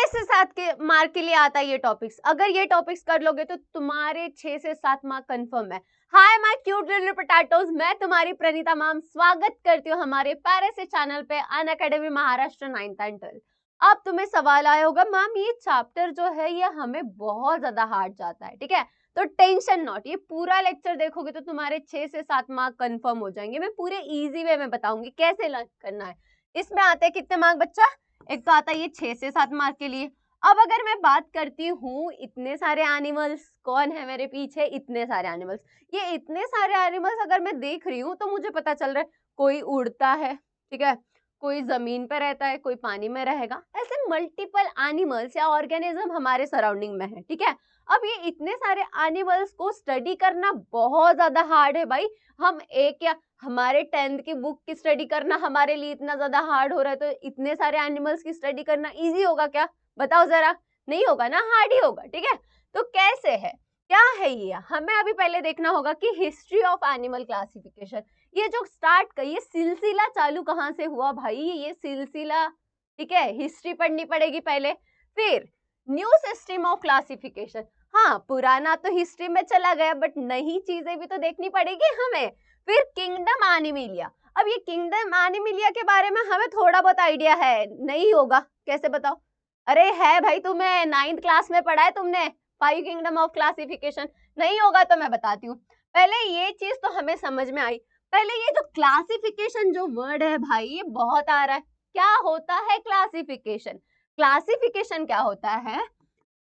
6 से 7 के मार्क के लिए आता है ये टॉपिक्स। अगर ये टॉपिक्स कर लोगे तो तुम्हारे 6 से 7 मार्क कंफर्म है। Hi my cute little potatoes, मैं तुम्हारी प्रणीता मैम स्वागत करती हूँ हमारे प्यारे से चैनल पे Unacademy Maharashtra 9th and 12th। अब तुम्हें सवाल आया होगा मैम ये चैप्टर जो है ये हमें बहुत ज्यादा हार्ड जाता है, ठीक है? तो टेंशन नॉट, ये पूरा लेक्चर देखोगे तो तुम्हारे 6 से 7 मार्क कंफर्म हो जाएंगे। मैं पूरे इजी वे में बताऊंगी कैसे करना है। इसमें आते हैं कितने मार्क बच्चा? एक तो आता है ये 6 से 7 मार्क के लिए। अब अगर मैं बात करती हूँ इतने सारे एनिमल्स, कौन है मेरे पीछे? इतने सारे एनिमल्स। ये इतने सारे एनिमल्स अगर मैं देख रही हूँ तो मुझे पता चल रहा है कोई उड़ता है, ठीक है, कोई जमीन पर रहता है, कोई पानी में रहेगा। ऐसे मल्टीपल एनिमल्स या ऑर्गेनिज्म हमारे सराउंडिंग में है, ठीक है? अब ये इतने सारे एनिमल्स को स्टडी करना बहुत ज्यादा हार्ड है भाई। हम एक या हमारे 10th की बुक की स्टडी करना हमारे लिए इतना ज्यादा हार्ड हो रहा है, तो इतने सारे एनिमल्स की स्टडी करना इजी होगा क्या? बताओ जरा। नहीं होगा ना, हार्ड ही होगा, ठीक है? तो कैसे है, क्या है ये? हमें अभी पहले देखना होगा कि हिस्ट्री ऑफ एनिमल क्लासिफिकेशन, ये जो स्टार्ट का ये सिलसिला चालू कहाँ से हुआ भाई? ये सिलसिला, ठीक है, हिस्ट्री पढ़नी पड़ेगी पहले। फिर न्यू सिस्टम ऑफ क्लासिफिकेशन, हाँ पुराना तो हिस्ट्री में चला गया बट नई चीजें भी तो देखनी पड़ेगी हमें। फिर किंगडम एनिमिलिया, अब ये किंगडम एनिमिलिया के बारे में हमें थोड़ा बहुत आइडिया है, नहीं होगा कैसे बताओ? अरे है भाई, तुम्हें 9th क्लास में पढ़ा है तुमने 5 किंगडम ऑफ क्लासिफिकेशन। नहीं होगा तो मैं बताती हूँ। पहले ये चीज तो हमें समझ में आई। पहले ये जो क्लासिफिकेशन जो वर्ड है भाई ये बहुत आ रहा है। क्या होता है क्लासिफिकेशन? क्लासिफिकेशन क्या होता है?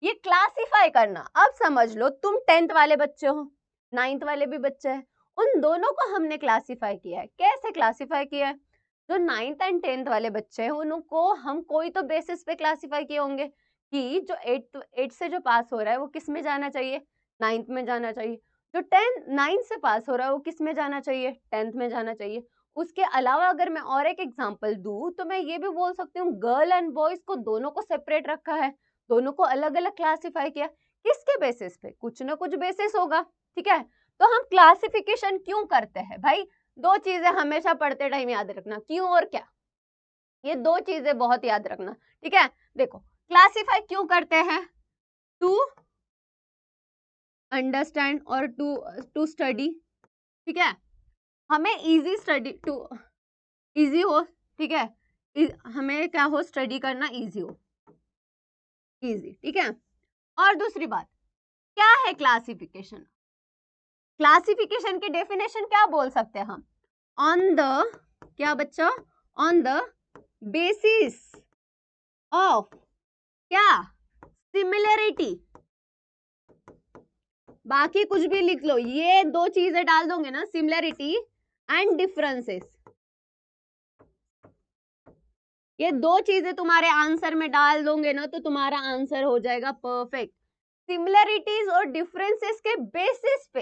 ये क्लासिफाई करना। अब समझ लो तुम 10th वाले बच्चे हो, 9th वाले भी बच्चे हैं, उन दोनों को हमने क्लासिफाई किया है। कैसे क्लासिफाई किया है? जो 9th एंड 10th वाले बच्चे हैं उनको हम कोई तो बेसिस पे क्लासिफाई किए होंगे कि जो 8 से जो पास हो रहा है वो किस में जाना चाहिए? 9th में जाना चाहिए। जो 9th से पास हो रहा है वो किस में जाना चाहिए? 10th में जाना चाहिए। उसके अलावा अगर मैं और एक एग्जांपल दूं तो मैं ये भी बोल सकती हूँ गर्ल एंड बॉयज को दोनों को सेपरेट रखा है, दोनों को अलग अलग क्लासिफाई किया। किसके बेसिस पे? कुछ ना कुछ बेसिस होगा, ठीक है? तो हम क्लासिफिकेशन क्यों करते हैं भाई? दो चीजें हमेशा पढ़ते टाइम याद रखना, क्यों और क्या। ये दो चीजें बहुत याद रखना, ठीक है? देखो क्लासिफाई क्यों करते हैं? टू अंडरस्टैंड और टू स्टडी, ठीक है? हमें इजी स्टडी टू इजी हो, ठीक है? हमें क्या हो, स्टडी करना इजी हो, इजी, ठीक है? और दूसरी बात, क्या है क्लासिफिकेशन? क्लासिफिकेशन की डेफिनेशन क्या बोल सकते हैं हम? ऑन द, क्या बच्चा? ऑन द बेसिस ऑफ क्या? सिमिलरिटी। बाकी कुछ भी लिख लो, ये दो चीजें डाल दोगे ना, सिमिलरिटी एंड डिफरेंसेस, ये दो चीजें तुम्हारे आंसर में डाल दोगे ना तो तुम्हारा आंसर हो जाएगा परफेक्ट। सिमिलरिटीज और डिफरेंसेस के बेसिस पे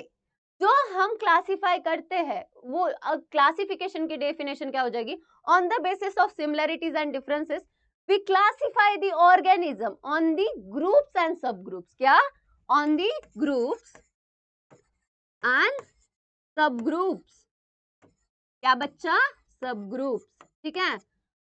जो हम क्लासिफाई करते हैं वो क्लासिफिकेशन की डेफिनेशन क्या हो जाएगी? On the basis of similarities and differences we classify the organism on the groups and subgroups. क्या? On the groups and subgroups. क्या बच्चा? सब ग्रुप्स, ठीक है?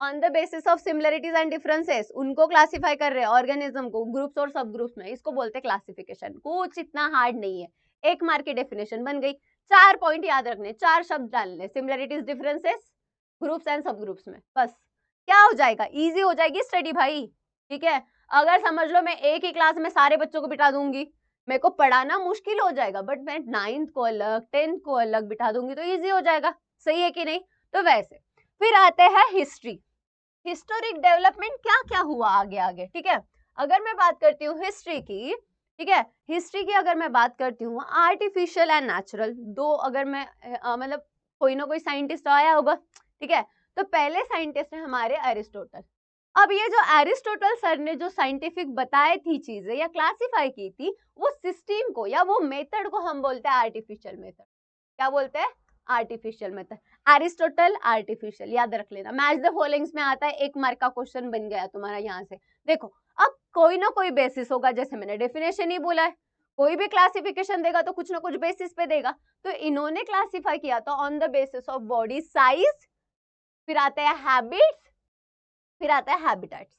On the basis of similarities and differences उनको classify कर रहे हैं, organism को ग्रुप्स और सब ग्रुप्स में। इसको बोलते हैं क्लासिफिकेशन। कुछ इतना हार्ड नहीं है, 1 मार्क की डेफिनेशन बन गई। 4 पॉइंट याद रखने, 4 शब्द डालने, सिमिलरिटीज, डिफरेंसेस, ग्रुप्स एंड सब ग्रुप्स में, बस। क्या हो जाएगा? इजी हो जाएगी स्टडी भाई, ठीक है? अगर समझ लो मैं एक ही क्लास में सारे बच्चों को बिठा दूंगी, मेरे को पढ़ाना मुश्किल हो जाएगा, बट मैं 9th को अलग 10th को अलग बिठा दूंगी तो इजी हो जाएगा। सही है कि नहीं? तो वैसे फिर आते हैं हिस्ट्री, हिस्टोरिक डेवलपमेंट क्या क्या हुआ आगे आगे, ठीक है? अगर मैं बात करती हूँ हिस्ट्री की, ठीक है, हिस्ट्री की अगर मैं बात करती हूँ, आर्टिफिशियल एंड नेचुरल दो, अगर मैं मतलब कोई ना कोई साइंटिस्ट आया होगा, ठीक है? तो पहले साइंटिस्ट है हमारे एरिस्टोटल। अब ये जो एरिस्टोटल सर ने जो साइंटिफिक बताए थी चीजें या क्लासिफाई की थी, वो सिस्टम को या वो मेथड को हम बोलते हैं आर्टिफिशियल मेथड। क्या बोलते हैं? Artificial method. एरिस्टोटल आर्टिफिशियल, याद रख लेना। मैच द फॉलोइंग्स में आता है, 1 मार्क का क्वेश्चन बन गया तुम्हारा यहाँ से। देखो अब कोई ना कोई बेसिस होगा, जैसे मैंने डेफिनेशन ही बोला है, कोई भी क्लासिफिकेशन देगा तो कुछ ना कुछ बेसिस पे देगा। तो इन्होंने क्लासिफाई किया था on the basis of body size, फिर आते हैं हैबिट्स, फिर आता है हैबिटेट्स।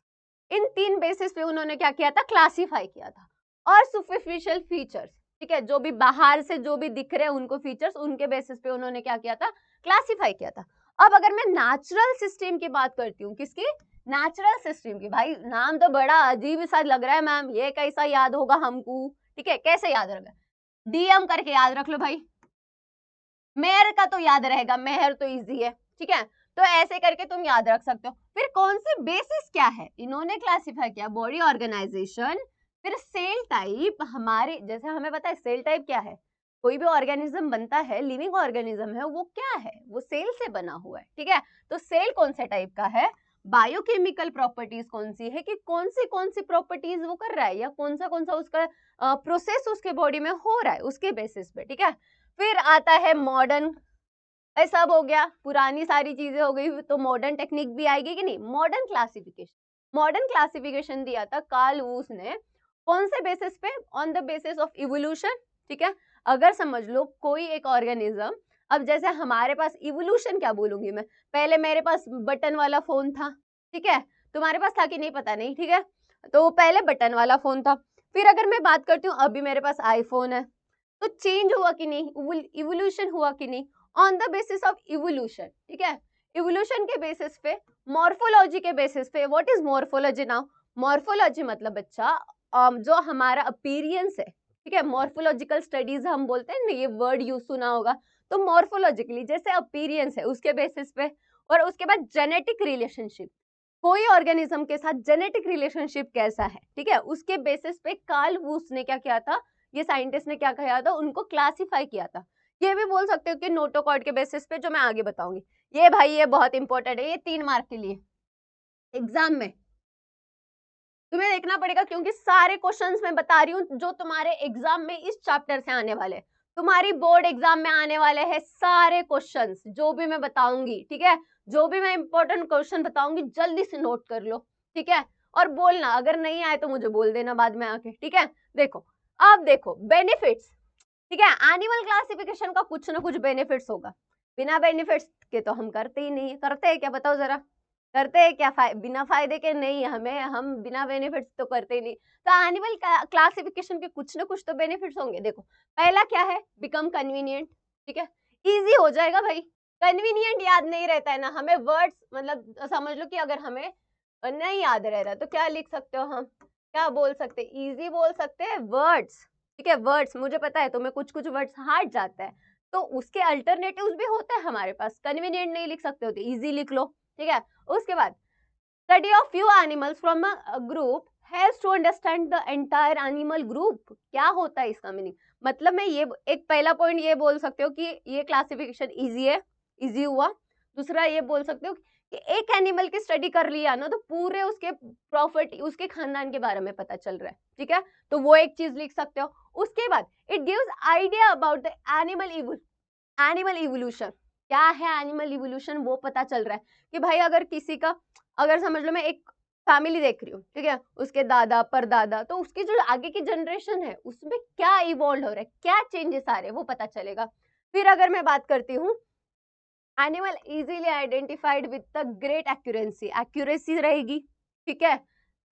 इन 3 बेसिस पे उन्होंने क्या किया था, क्लासीफाई किया था। और सुपरफिशियल फीचर्स, ठीक है, जो भी बाहर से जो भी दिख रहे हैं उनको फीचर्स, उनके बेसिस पे उन्होंने क्या किया था, क्लासीफाई किया था। अब अगर मैं नेचुरल सिस्टम की बात करती हूँ, किसकी, नेचुरल सिस्टम की। भाई नाम तो बड़ा अजीब सा लग रहा है मैम, ये कैसा याद होगा हमको, ठीक है, कैसे याद रखा, डीएम करके याद रख लो भाई, मेहर का तो याद रहेगा, मेहर तो इजी है, ठीक है, तो ऐसे करके तुम याद रख सकते हो। फिर कौन सी बेसिस क्या है, इन्होंने क्लासिफाई किया, बॉडी ऑर्गेनाइजेशन, फिर सेल टाइप, हमारे जैसे हमें पता है सेल टाइप क्या है, कोई भी ऑर्गेनिज्म बनता है, लिविंग ऑर्गेनिज्म है, वो क्या है, वो सेल से बना हुआ है, ठीक है, तो सेल कौन से टाइप का है, बायोकेमिकल प्रॉपर्टीज कौन सी है, कि कौन सी प्रॉपर्टीज वो कर रहा है, या कौन सा उसका प्रोसेस उसके बॉडी में हो रहा है, उसके बेसिस पे, ठीक है। फिर आता है मॉडर्न, सब हो गया, पुरानी सारी चीजें हो गई, तो मॉडर्न टेक्निक भी आएगी कि नहीं, मॉडर्न क्लासिफिकेशन। मॉडर्न क्लासिफिकेशन दिया था कार्ल वूस ने, कौन से बेसिस पे, on the basis of evolution, ठीक है। अगर समझ लो कोई एक ऑर्गेनिज्म, अब जैसे हमारे पास इवोल्यूशन क्या बोलूंगी मैं, पहले मेरे पास बटन वाला फोन था, ठीक है, तुम्हारे पास था कि नहीं पता नहीं, ठीक है, तो पहले बटन वाला फोन था, फिर अगर मैं बात करती हूँ अभी मेरे पास आईफोन है, तो चेंज हुआ कि नहीं, इवोल्यूशन हुआ कि नहीं, on the basis of evolution, ठीक है। इवोल्यूशन के बेसिस पे, मॉर्फोलॉजी के बेसिस पे, what is morphology now, morphology मतलब बच्चा जो हमारा अपीरियंस है, ठीक है, मॉर्फोलॉजिकल स्टडीज हम बोलते हैं ना, ये वर्ड यूज सुना होगा, तो मॉर्फोलॉजिकली जैसे अपीरियंस है उसके बेसिस पे, और उसके बाद जेनेटिक रिलेशनशिप, कोई ऑर्गेनिज्म के साथ जेनेटिक रिलेशनशिप कैसा है, ठीक है, उसके बेसिस पे कार्ल वूस ने क्या किया था, ये साइंटिस्ट ने क्या किया था, उनको क्लासिफाई किया था। ये भी बोल सकते हो कि नोटोकॉर्ड के बेसिस पे, जो मैं आगे बताऊंगी। ये भाई ये बहुत इंपॉर्टेंट है, ये 3 मार्क के लिए एग्जाम में तुम्हें देखना पड़ेगा, क्योंकि सारे क्वेश्चंस मैं बता रही हूँ जो तुम्हारे एग्जाम में इस चैप्टर से आने वाले, तुम्हारी बोर्ड एग्जाम में आने वाले हैं सारे क्वेश्चंस जो भी मैं बताऊंगी, ठीक है, जो भी मैं इंपॉर्टेंट क्वेश्चन बताऊंगी जल्दी से नोट कर लो, ठीक है, और बोलना अगर नहीं आए तो मुझे बोल देना बाद में आके, ठीक है। देखो, अब देखो बेनिफिट्स, ठीक है, एनिमल क्लासिफिकेशन का कुछ ना कुछ बेनिफिट्स होगा, बिना बेनिफिट्स के तो हम करते ही नहीं, करते हैं क्या बताओ जरा, करते हैं क्या, बिना फायदे के नहीं, हमें हम बिना बेनिफिट्स तो करते ही नहीं। तो एनिमल क्लासिफिकेशन के कुछ ना कुछ तो बेनिफिट्स होंगे। देखो पहला क्या है, बिकम कन्वीनियंट, ठीक है, इजी हो जाएगा भाई, कन्वीनियंट याद नहीं रहता है ना हमें वर्ड्स, मतलब समझ लो कि अगर हमें नहीं याद रह रहा तो क्या लिख सकते हो हम, क्या बोल सकते हैं, इजी बोल सकते हैं वर्ड्स, ठीक है, वर्ड्स, मुझे पता है तुम्हें कुछ कुछ वर्ड्स हार्ड जाता है, तो उसके अल्टरनेटिव्स भी होते हैं हमारे पास, कन्वीनियंट नहीं लिख सकते हो तो इजी लिख लो, ठीक है। उसके बाद study of few animals from a group helps to understand the entire animal group, क्या होता है इसका मीनिंग, मतलब मैं ये एक पहला पॉइंट ये बोल सकते हो कि ये क्लासिफिकेशन इजी है, इजी हुआ। दूसरा ये बोल सकते हो कि एक एनिमल की स्टडी कर लिया ना तो पूरे उसके प्रॉपर्टी, उसके खानदान के बारे में पता चल रहा है, ठीक है, तो वो एक चीज लिख सकते हो। उसके बाद it gives idea about the animal evolution, क्या है एनिमल इवोल्यूशन वो पता चल रहा है कि भाई अगर किसी का, अगर समझ लो मैं एक फैमिली देख रही हूँ, ठीक है, उसके दादा परदादा, तो उसकी जो आगे की जनरेशन है उसमें क्या इवॉल्व हो रहा है, क्या चेंजेस आ रहे हैं वो पता चलेगा। फिर अगर मैं बात करती हूँ animal easily identified with the great accuracy, accuracy रहेगी, ठीक है,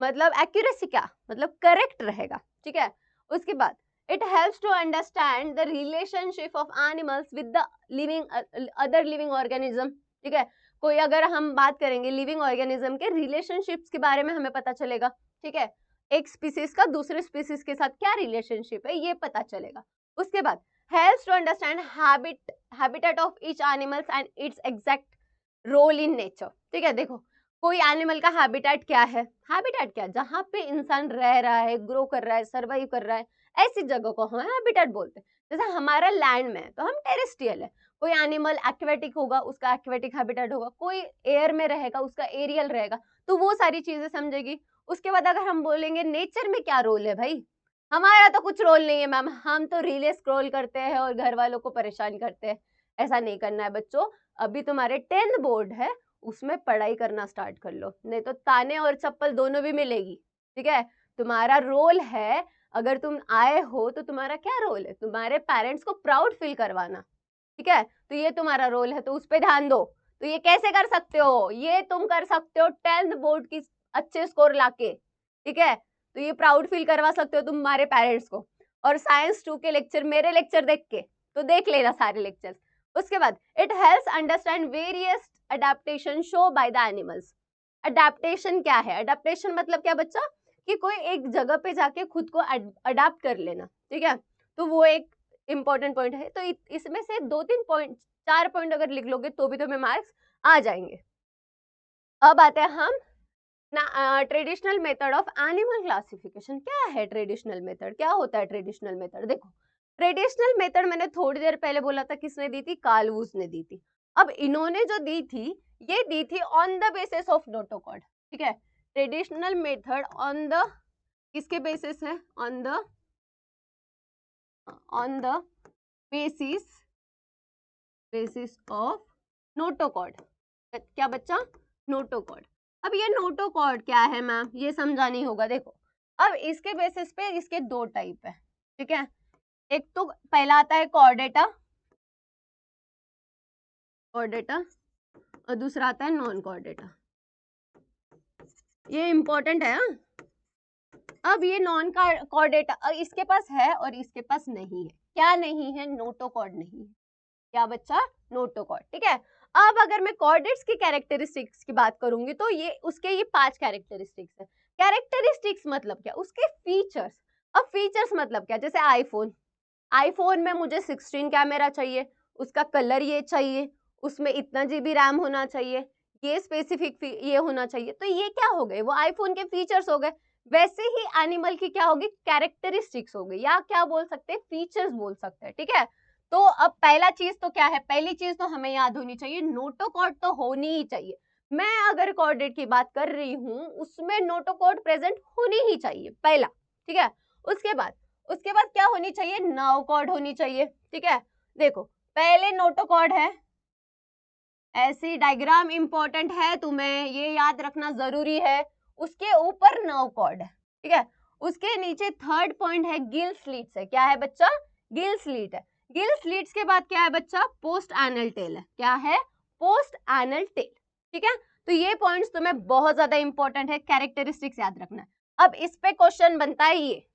मतलब एक्यूरेसी क्या मतलब करेक्ट रहेगा, ठीक है। उसके बाद it helps to understand the relationship of animals with the living other living organism, ठीक है, कोई अगर हम बात करेंगे लिविंग ऑर्गेनिज्म के रिलेशनशिप्स के बारे में हमें पता चलेगा, ठीक है, एक स्पीसीज का दूसरे स्पीसीज के साथ क्या रिलेशनशिप है ये पता चलेगा। उसके बाद helps to understand habitat of each animals and its exact role in nature, ठीक है। देखो कोई एनिमल का हैबिटेट क्या है, हैबिटेट क्या, जहाँ पे इंसान रह रहा है, ग्रो कर रहा है, सर्वाइव कर रहा है, ऐसी जगह को हम हैबिटेट बोलते हैं। जैसे हमारा लैंड में है तो हम टेरेस्ट्रियल है, कोई एनिमल एक्वेटिक होगा उसका एक्वेटिक हैबिटेट होगा, कोई एयर में रहेगा उसका एरियल रहेगा, तो वो सारी चीजें समझेगी। उसके बाद अगर हम बोलेंगे नेचर में क्या रोल है, भाई हमारा तो कुछ रोल नहीं है मैम, हम तो रीले स्क्रॉल करते हैं और घर वालों को परेशान करते हैं, ऐसा नहीं करना है बच्चों। अभी तुम्हारे 10th बोर्ड है, उसमें पढ़ाई करना स्टार्ट कर लो, नहीं तो ताने और चप्पल दोनों भी मिलेगी, ठीक है। तुम्हारा रोल है, अगर तुम आए हो तो तुम्हारा क्या रोल है, तुम्हारे पेरेंट्स को प्राउड फील करवाना, ठीक है, तो ये तुम्हारा रोल है, तो उस पर ध्यान दो। तो ये कैसे कर सकते हो, ये तुम कर सकते हो 10th बोर्ड की अच्छे स्कोर लाके, ठीक है। तो ये प्राउड फील करवा सकते हो तुम हमारे पेरेंट्स को। और साइंस 2 के लेक्चर, मेरे लेक्चर देख के तो देख लेना सारे लेक्चर्स। उसके बाद it helps understand various adaptation show by the animals. Adaptation क्या है? अडेप्टेशन मतलब क्या बच्चा, कि कोई एक जगह पे जाके खुद को अडेप्ट कर लेना, ठीक है। तो वो एक इंपॉर्टेंट पॉइंट है। तो इसमें से 2-3 पॉइंट, 4 पॉइंट अगर लिख लोगे तो भी तुम्हें मार्क्स आ जाएंगे। अब आते हैं हम traditional method of animal classification. क्या है ट्रेडिशनल मेथड? क्या होता है ट्रेडिशनल मेथड? देखो, ट्रेडिशनल मेथड मैंने थोड़ी देर पहले बोला था, किसने दी थी? कार्ल वुश ने दी थी। अब इन्होंने जो दी थी, ये दी थी on the basis of notochord, ठीक है। ट्रेडिशनल मेथड ऑन द, किसके बेसिस है? On the basis of notochord. क्या बच्चा? नोटोकॉर्ड। अब ये नोटोकॉर्ड क्या है मैम, ये समझानी होगा। देखो, अब इसके बेसिस पे इसके 2 टाइप है, ठीक है। एक तो पहला आता है कॉर्डेटा और दूसरा आता है नॉन कॉर्डेटा। ये इंपॉर्टेंट है। अब ये नॉन कॉर्डेटा इसके पास है और इसके पास नहीं है। क्या नहीं है? नोटोकॉर्ड नहीं है। क्या बच्चा? नोटोकॉर्ड, ठीक है। अब अगर मैं कॉर्डेट्स की कैरेक्टरिस्टिक्स की बात करूंगी तो ये उसके ये 5 कैरेक्टरिस्टिक्स है। कैरेक्टरिस्टिक्स मतलब क्या? उसके फीचर्स। अब फीचर्स मतलब क्या? जैसे आईफोन में मुझे 16 कैमरा चाहिए, उसका कलर ये चाहिए, उसमें इतना जीबी रैम होना चाहिए, ये स्पेसिफिक ये होना चाहिए। तो ये क्या हो गए? वो आईफोन के फीचर्स हो गए। वैसे ही एनिमल की क्या होगी? कैरेक्टरिस्टिक्स हो गई, या क्या बोल सकते हैं? फीचर्स बोल सकते हैं, ठीक है। तो अब पहला चीज तो क्या है? पहली चीज तो हमें याद होनी चाहिए, नोटोकॉर्ड तो होनी ही चाहिए। मैं अगर कॉर्डेट की बात कर रही हूँ, उसमें नोटोकॉर्ड प्रेजेंट होनी ही चाहिए, पहला, ठीक है। उसके बाद क्या होनी चाहिए? नर्व कॉर्ड होनी चाहिए, ठीक है। देखो, पहले नोटोकॉर्ड है, ऐसी डायग्राम इंपॉर्टेंट है, तुम्हें ये याद रखना जरूरी है। उसके ऊपर नर्व कॉर्ड है, ठीक है। उसके नीचे थर्ड पॉइंट है गिल स्लिट्स है। क्या है बच्चा? गिल स्लिट है। गिल स्लिट्स के बाद क्या है बच्चा? पोस्ट एनल टेल है। क्या है? पोस्ट एनल टेल, ठीक है। तो ये पॉइंट्स तुम्हें बहुत ज्यादा इंपॉर्टेंट है, कैरेक्टरिस्टिक्स याद रखना है। अब इस पे क्वेश्चन बनता है, ये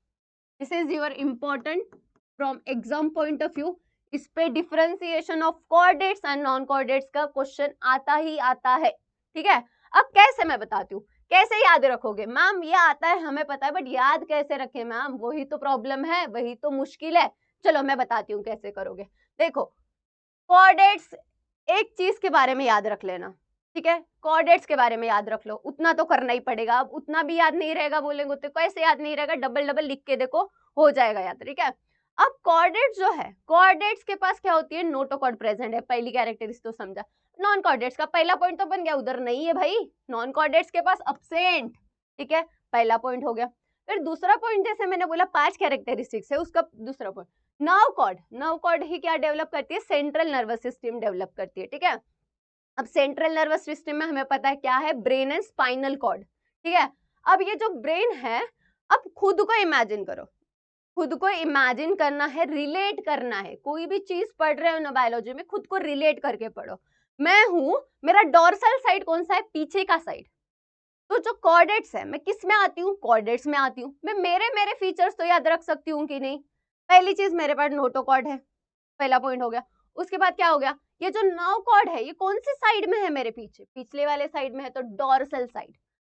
this is your important from exam point of view. इस पे differentiation of chordates and non chordates का क्वेश्चन आता ही आता है, ठीक है। अब कैसे, मैं बताती हूँ कैसे याद रखोगे। मैम ये आता है हमें पता है, बट याद कैसे रखे मैम? वही तो प्रॉब्लम है, वही तो मुश्किल है। चलो मैं बताती हूँ कैसे करोगे। देखो, कॉर्डेट्स एक चीज के बारे में याद रख लेना, ठीक है। कॉर्डेट्स के बारे में याद रख लो, उतना तो करना ही पड़ेगा। अब उतना भी याद नहीं रहेगा बोलेंगे तो कैसे याद नहीं रहेगा? डबल डबल लिख के देखो, हो जाएगा याद, ठीक है। अब कॉर्डेट्स जो है, कॉर्डेट्स के पास क्या होती है? नोटोकॉर्ड प्रेजेंट है, पहली कैरेक्टरिस्टिक तो समझा। नॉन कॉर्डेट्स का पहला पॉइंट तो बन गया, उधर नहीं है भाई। नॉन कॉर्डेट्स के पास अब्सेंट, ठीक है, पहला पॉइंट हो गया। फिर दूसरा पॉइंट, जैसे मैंने बोला 5 कैरेक्टरिस्टिक्स है, उसका दूसरा पॉइंट नर्व कॉर्ड ही क्या डेवलप करती है? सेंट्रल नर्वस सिस्टम डेवलप करती है, ठीक है। अब सेंट्रल नर्वस सिस्टम में हमें पता है क्या है? ब्रेन एंड स्पाइनल कॉर्ड, ठीक है। अब ये जो ब्रेन है, अब खुद को इमेजिन करो, खुद को इमेजिन करना है, रिलेट करना है। कोई भी चीज पढ़ रहे हो ना बायोलॉजी में, खुद को रिलेट करके पढ़ो। मैं हूं, मेरा डोर्सल साइड कौन सा है? पीछे का साइड। तो जो कॉर्डेट्स है, मैं किस में आती हूँ? कॉर्डेट्स में आती हूँ। मैं मेरे फीचर्स तो याद रख सकती हूँ कि नहीं? पहली चीज, मेरे पास नोटोकॉर्ड है, पहला पॉइंट हो गया। उसके बाद क्या हो गया? ये जो नर्व कॉर्ड है, ये कौन सी साइड में है? मेरे पीछे, पिछले वाले साइड में है, तो dorsal side.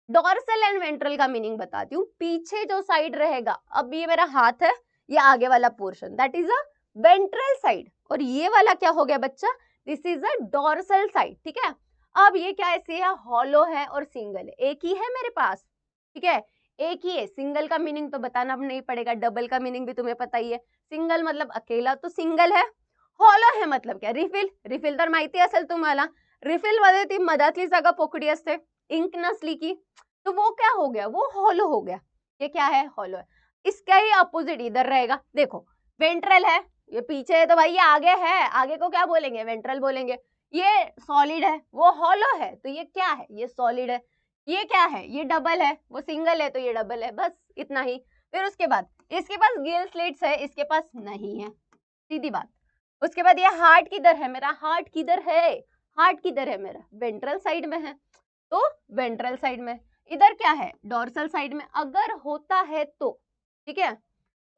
Dorsal and ventral का मीनिंग बताती हूँ। पीछे जो साइड रहेगा, अब ये मेरा हाथ है, ये आगे वाला portion, that is a ventral side. और ये वाला क्या हो गया बच्चा? This is a dorsal side, ठीक है। अब ये क्या ऐसे है? हॉलो है और सिंगल है, एक ही है मेरे पास, ठीक है, एक ही है। सिंगल का मीनिंग तो बताना नहीं पड़ेगा, डबल का मीनिंग भी तुम्हें पता ही है। सिंगल मतलब अकेला, तो सिंगल है। हॉलो है मतलब क्या? रिफिल तर माहिती असेल तुम्हाला। रिफिल मध्ये ती मधातली जागा पोकळी असते, इंक नसली की, तो वो क्या हो गया? वो हॉलो हो गया। ये क्या है? हॉलो है। इसका ही अपोजिट इधर रहेगा। देखो, वेंट्रल है, ये पीछे है तो भाई ये आगे है, आगे को क्या बोलेंगे? वेंट्रल बोलेंगे। ये सॉलिड है, वो हॉलो है, तो ये क्या है? ये सॉलिड है। ये क्या है? ये डबल है, वो सिंगल है तो ये डबल है, बस इतना ही। फिर उसके बाद इसके पास गिल स्लिट्स है, इसके पास नहीं है, सीधी बात। उसके बाद ये हार्ट किधर है? मेरा हार्ट किधर है? हार्ट किधर है मेरा? वेंट्रल साइड में है, तो वेंट्रल साइड में। इधर क्या है, डोर्सल साइड में अगर होता है तो, ठीक है।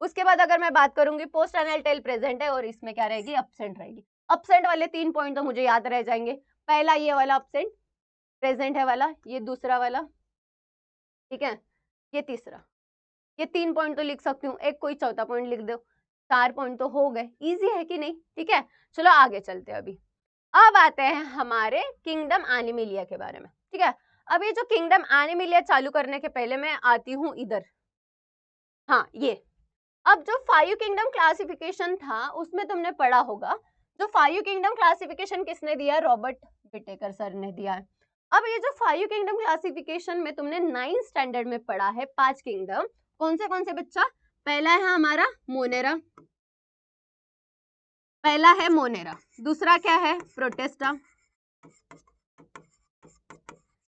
उसके बाद अगर मैं बात करूंगी पोस्ट एनल टेल प्रेजेंट है और इसमें क्या रहेगी, अब्सेंट रहेगी। अब्सेंट वाले 3 पॉइंट तो मुझे याद रह जाएंगे। पहला ये वाला अब्सेंट, प्रेजेंट है वाला, ये दूसरा वाला, ठीक है, ये तीसरा। ये 3 पॉइंट तो लिख सकती हूँ, एक कोई चौथा पॉइंट लिख दो, 4 पॉइंट तो हो गए। इजी है कि नहीं, ठीक है। चलो आगे चलते हैं। अभी अब आते हैं हमारे किंगडम एनिमिलिया के बारे में, ठीक है। अब ये जो किंगडम एनिमिलिया चालू करने के पहले मैं आती हूँ इधर, हाँ ये। अब जो 5 किंगडम क्लासिफिकेशन था उसमें तुमने पढ़ा होगा, जो 5 किंगडम क्लासिफिकेशन किसने दिया, रॉबर्ट विटेकर सर ने दिया है। अब ये जो 5 किंगडम क्लासिफिकेशन में तुमने 9th स्टैंडर्ड में पढ़ा है 5 किंगडम, कौन से बच्चा, पहला है हमारा मोनेरा, पहला है मोनेरा, दूसरा क्या है, प्रोटेस्टा,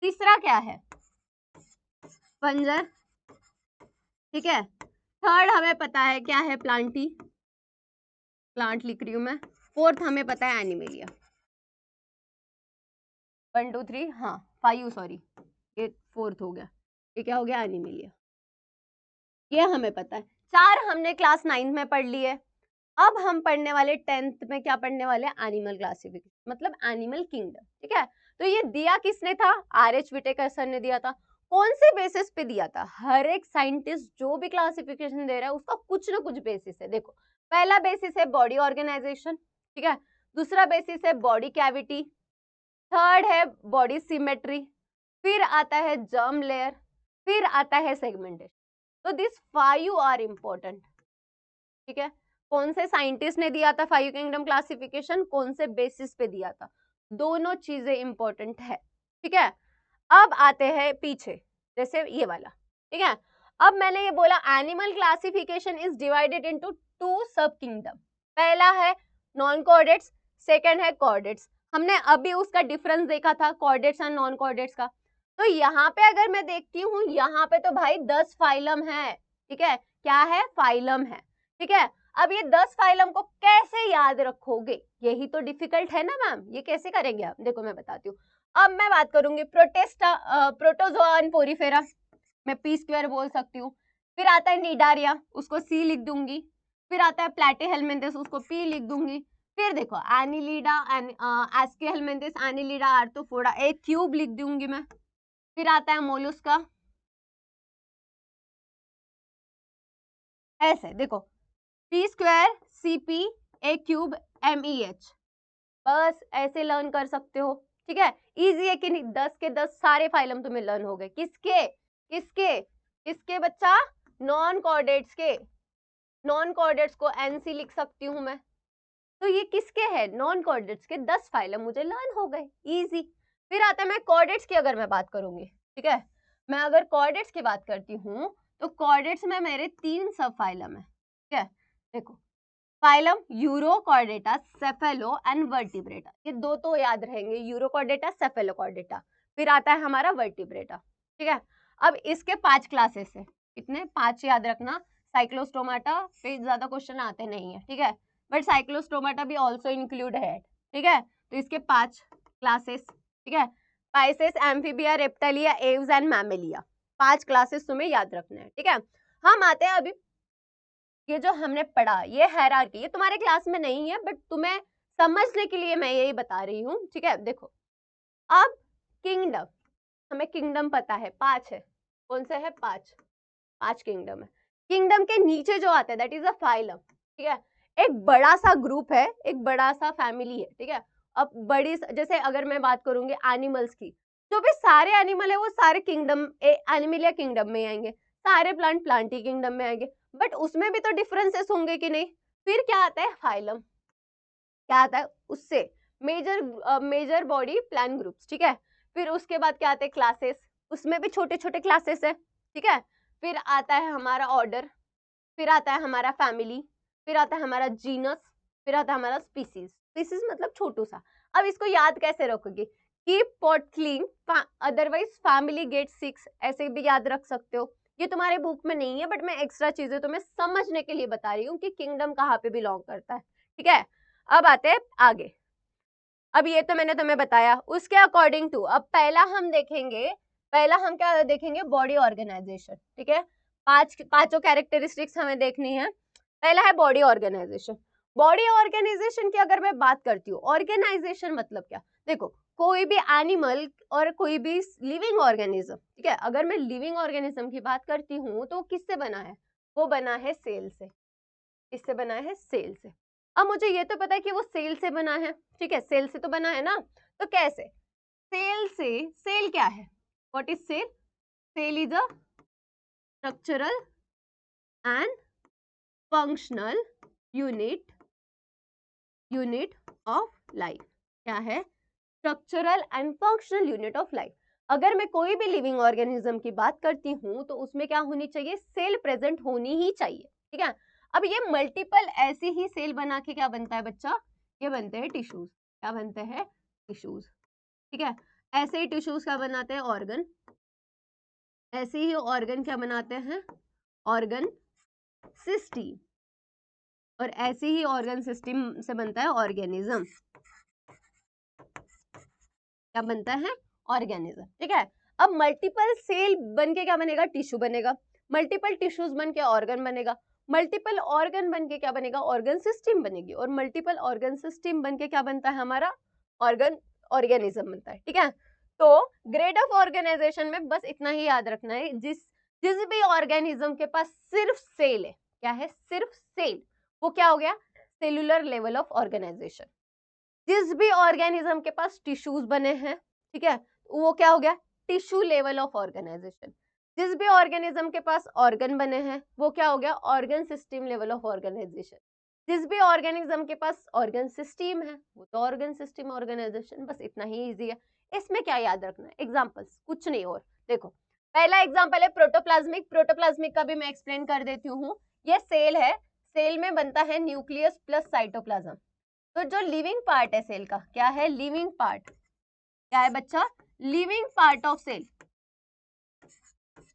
तीसरा क्या है, पंजर, ठीक है। थर्ड हमें पता है क्या है, प्लांटी, प्लांट लिख रही हूं मैं। फोर्थ हमें पता है एनिमेलिया। 1 2 3 हाँ 5 सॉरी, ये फोर्थ हो गया, ये क्या हो गया, एनिमेलिया। ये हमें पता है। 4 हमने क्लास 9th में पढ़ लिए। अब हम पढ़ने वाले 10th में क्या पढ़ने वाले, एनिमल क्लासिफिकेशन, मतलब एनिमल किंगडम, ठीक है। तो ये दिया किसने था, आर.एच. विटेकर सर ने दिया था। कौन से बेसिस पे दिया था, हर एक साइंटिस्ट जो भी क्लासिफिकेशन दे रहा है उसका कुछ ना कुछ बेसिस है। देखो पहला बेसिस है बॉडी ऑर्गेनाइजेशन, ठीक है। दूसरा बेसिस है बॉडी कैविटी, थर्ड है बॉडी सिमेट्री, फिर आता है जर्म लेयर, फिर आता है सेगमेंटेशन। तो दिस 5 आर इंपॉर्टेंट, ठीक है। कौन से साइंटिस्ट ने दिया था 5 किंगडम क्लासिफिकेशन, कौन से बेसिस पे दिया था, दोनों चीजें इंपॉर्टेंट है, ठीक है। अब आते हैं पीछे, जैसे ये वाला, ठीक है। अब मैंने ये बोला animal classification is divided into 2 सब किंगडम। पहला है नॉन कॉर्डेट्स, सेकंड है कॉर्डेट्स। हमने अभी उसका डिफरेंस देखा था कॉर्डेट्स एंड नॉन कॉर्डेट्स का। तो यहाँ पे अगर मैं देखती हूँ, यहाँ पे तो भाई 10 फाइलम है, ठीक है। क्या है, फाइलम है, ठीक है। अब ये 10 फाइलम को कैसे याद रखोगे, यही तो डिफिकल्ट है ना मैम, ये कैसे करेंगे आप, देखो मैं बताती हूँ। अब मैं बात करूंगी प्रोटेस्टा, प्रोटोजोआ एंड पोरीफेरा, मैं पी स्क्वायर बोल सकती हूँ। फिर आता है निडारिया, उसको सी लिख दूंगी। फिर आता है प्लेटीहेल्मिन्थस, उसको पी लिख दूंगी। फिर देखो एनिलिडा, एस्कीहेल्मिन्थस, एनिलिडा, आर्थ्रोपोडा, एक क्यूब लिख दूंगी मैं। फिर आता है मोलुस्का, ऐसे देखो पी स्क्वायर, सी पी, ए क्यूब, MEH, बस ऐसे लर्न कर सकते हो, ठीक है। इजी है कि नहीं, 10 के 10 सारे फाइलम तुम्हें लर्न हो गए। किसके किसके किसके बच्चा, नॉन कॉर्डेट्स के। नॉन कॉर्डेट्स को NC लिख सकती हूँ मैं। तो ये किसके है, नॉन कॉर्डेट्स के 10 फाइलम मुझे लर्न हो गए, इजी। फिर आता है मैं कॉर्डेट्स की अगर मैं बात करूंगी, ठीक है। मैं अगर कॉर्डेट्स की बात करती हूँ तो कॉर्डेट्स में मेरे 3 सब फाइलम है, ठीक है। देखो phylum urochordata, cephalo and vertebrata, ये 2 तो याद रहेंगे, यूरोकॉर्डेटा, सेफेलोकॉर्डेटा। फिर आता है हमारा वर्टिब्रेटा, ठीक है। अब इसके 5 क्लासेस है, कितने, 5 याद रखना। साइक्लोस्टोमाटा पे ज्यादा क्वेश्चन आते नहीं है, ठीक है, बट साइक्लोस्टोमाटा भी ऑल्सो इंक्लूड है, ठीक है। तो इसके 5 क्लासेस, ठीक है। Pisces, amphibia, reptilia, aves and mammalia, 5 classes तुम्हें याद रखना है, ठीक है। हम आते हैं अभी, ये जो हमने पढ़ा ये हायरार्की, ये तुम्हारे क्लास में नहीं है बट तुम्हें समझने के लिए मैं यही बता रही हूँ, ठीक है। देखो अब किंगडम, हमें किंगडम पता है 5 है, कौन से है, 5 किंगडम है। किंगडम के नीचे जो आता है दैट इज अ फाइलम, ठीक है। एक बड़ा सा ग्रुप है, एक बड़ा सा फैमिली है, ठीक है। अब बड़ी, जैसे अगर मैं बात करूंगी एनिमल्स की, जो भी सारे एनिमल है वो सारे किंगडम एनिमलिया किंगडम में आएंगे, सारे प्लांट प्लांटी किंगडम में आएंगे, बट उसमें भी तो डिफरेंसेस होंगे कि नहीं। फिर क्या आता है, फाइलम, क्या आता है उससे, मेजर बॉडी प्लान ग्रुप्स, ठीक है। फिर उसके बाद क्या आते हैं, क्लासेस, उसमें भी छोटे छोटे क्लासेस है, ठीक है। फिर आता है हमारा ऑर्डर, फिर आता है हमारा फैमिली, फिर आता है हमारा जीनस, फिर आता है हमारा स्पीसीज। स्पीसीज मतलब छोटू सा। अब इसको याद कैसे रखोगे, keep pot clean, otherwise family get 6, ऐसे भी याद रख सकते हो। ये तुम्हारे बुक में नहीं है बट मैं एक्स्ट्रा चीजें तुम्हें समझने के लिए बता रही हूँ कि किंगडम कहाँ पे बिलोंग करता है, ठीक है। अब आते हैं आगे, अब ये तो मैंने तुम्हें बताया, उसके अकॉर्डिंग टू अब पहला हम देखेंगे, पहला हम क्या देखेंगे, बॉडी ऑर्गेनाइजेशन, ठीक है। पांचों कैरेक्टरिस्टिक्स हमें देखनी है। पहला है बॉडी ऑर्गेनाइजेशन। बॉडी ऑर्गेनाइजेशन की अगर मैं बात करती हूँ, ऑर्गेनाइजेशन मतलब क्या, देखो कोई भी एनिमल और कोई भी लिविंग ऑर्गेनिज्म, ठीक है, अगर मैं लिविंग ऑर्गेनिज्म की बात करती हूँ तो किससे बना है, वो बना है सेल से। इससे बना है सेल से। अब मुझे ये तो पता है कि वो सेल से बना है, ठीक है, सेल से तो बना है ना, तो कैसे, सेल से, सेल क्या है, what is cell, cell is a structural and functional unit of life. क्या है, structural and functional unit of life. अगर मैं कोई भी लिविंग ऑर्गेनिज्म की बात करती हूँ तो उसमें क्या होनी चाहिए, सेल प्रेजेंट होनी ही चाहिए, ठीक है। अब ये मल्टीपल ऐसे ही सेल बना के क्या बनता है बच्चा, ये बनते हैं टिश्यूज। क्या बनते हैं, टिश्यूज, ठीक है। ऐसे ही टिश्यूज क्या बनाते हैं, ऑर्गन। ऐसे ही ऑर्गन क्या बनाते हैं, ऑर्गन सिस्टम। और ऐसे ही ऑर्गन सिस्टम से बनता है ऑर्गेनिज्म। क्या बनता है, ऑर्गेनिज्म, ठीक है। अब मल्टीपल सेल बन के क्या बनेगा, टिश्यू बनेगा। मल्टीपल टिश्यूज बन के ऑर्गन बनेगा। मल्टीपल ऑर्गन बन के क्या बनेगा, ऑर्गन सिस्टम बनेगी। और मल्टीपल ऑर्गन सिस्टम बन के क्या बनता है हमारा, ऑर्गेनिज्म बनता है, ठीक है। तो ग्रेड ऑफ ऑर्गेनाइजेशन में बस इतना ही याद रखना है, जिस भी ऑर्गेनिज्म के पास सिर्फ सेल है, क्या है, सिर्फ सेल, वो क्या हो गया, सेलुलर लेवल ऑफ ऑर्गेनाइजेशन। जिस भी ऑर्गेनिज्म के पास टिश्यूज बने हैं, ठीक है, वो क्या हो गया, टिश्यू लेवल ऑफ ऑर्गेनाइजेशन। जिस भी ऑर्गेनिज्म के पास ऑर्गन बने हैं वो क्या हो गया, organ system level of organization. जिस भी ऑर्गेनिज्म के पास ऑर्गन सिस्टम है वो तो ऑर्गन सिस्टम ऑर्गेनाइजेशन। बस इतना ही इजी है। इसमें क्या याद रखना है, एग्जांपल्स, कुछ नहीं। और देखो पहला एग्जांपल है प्रोटोप्लाज्मिक। प्रोटोप्लाज्मिक का भी मैं एक्सप्लेन कर देती हूँ। ये सेल है, सेल में बनता है न्यूक्लियस प्लस साइटोप्लाज्म। तो जो लिविंग पार्ट है सेल का, क्या है, लिविंग पार्ट, क्या है बच्चा, लिविंग पार्ट ऑफ सेल,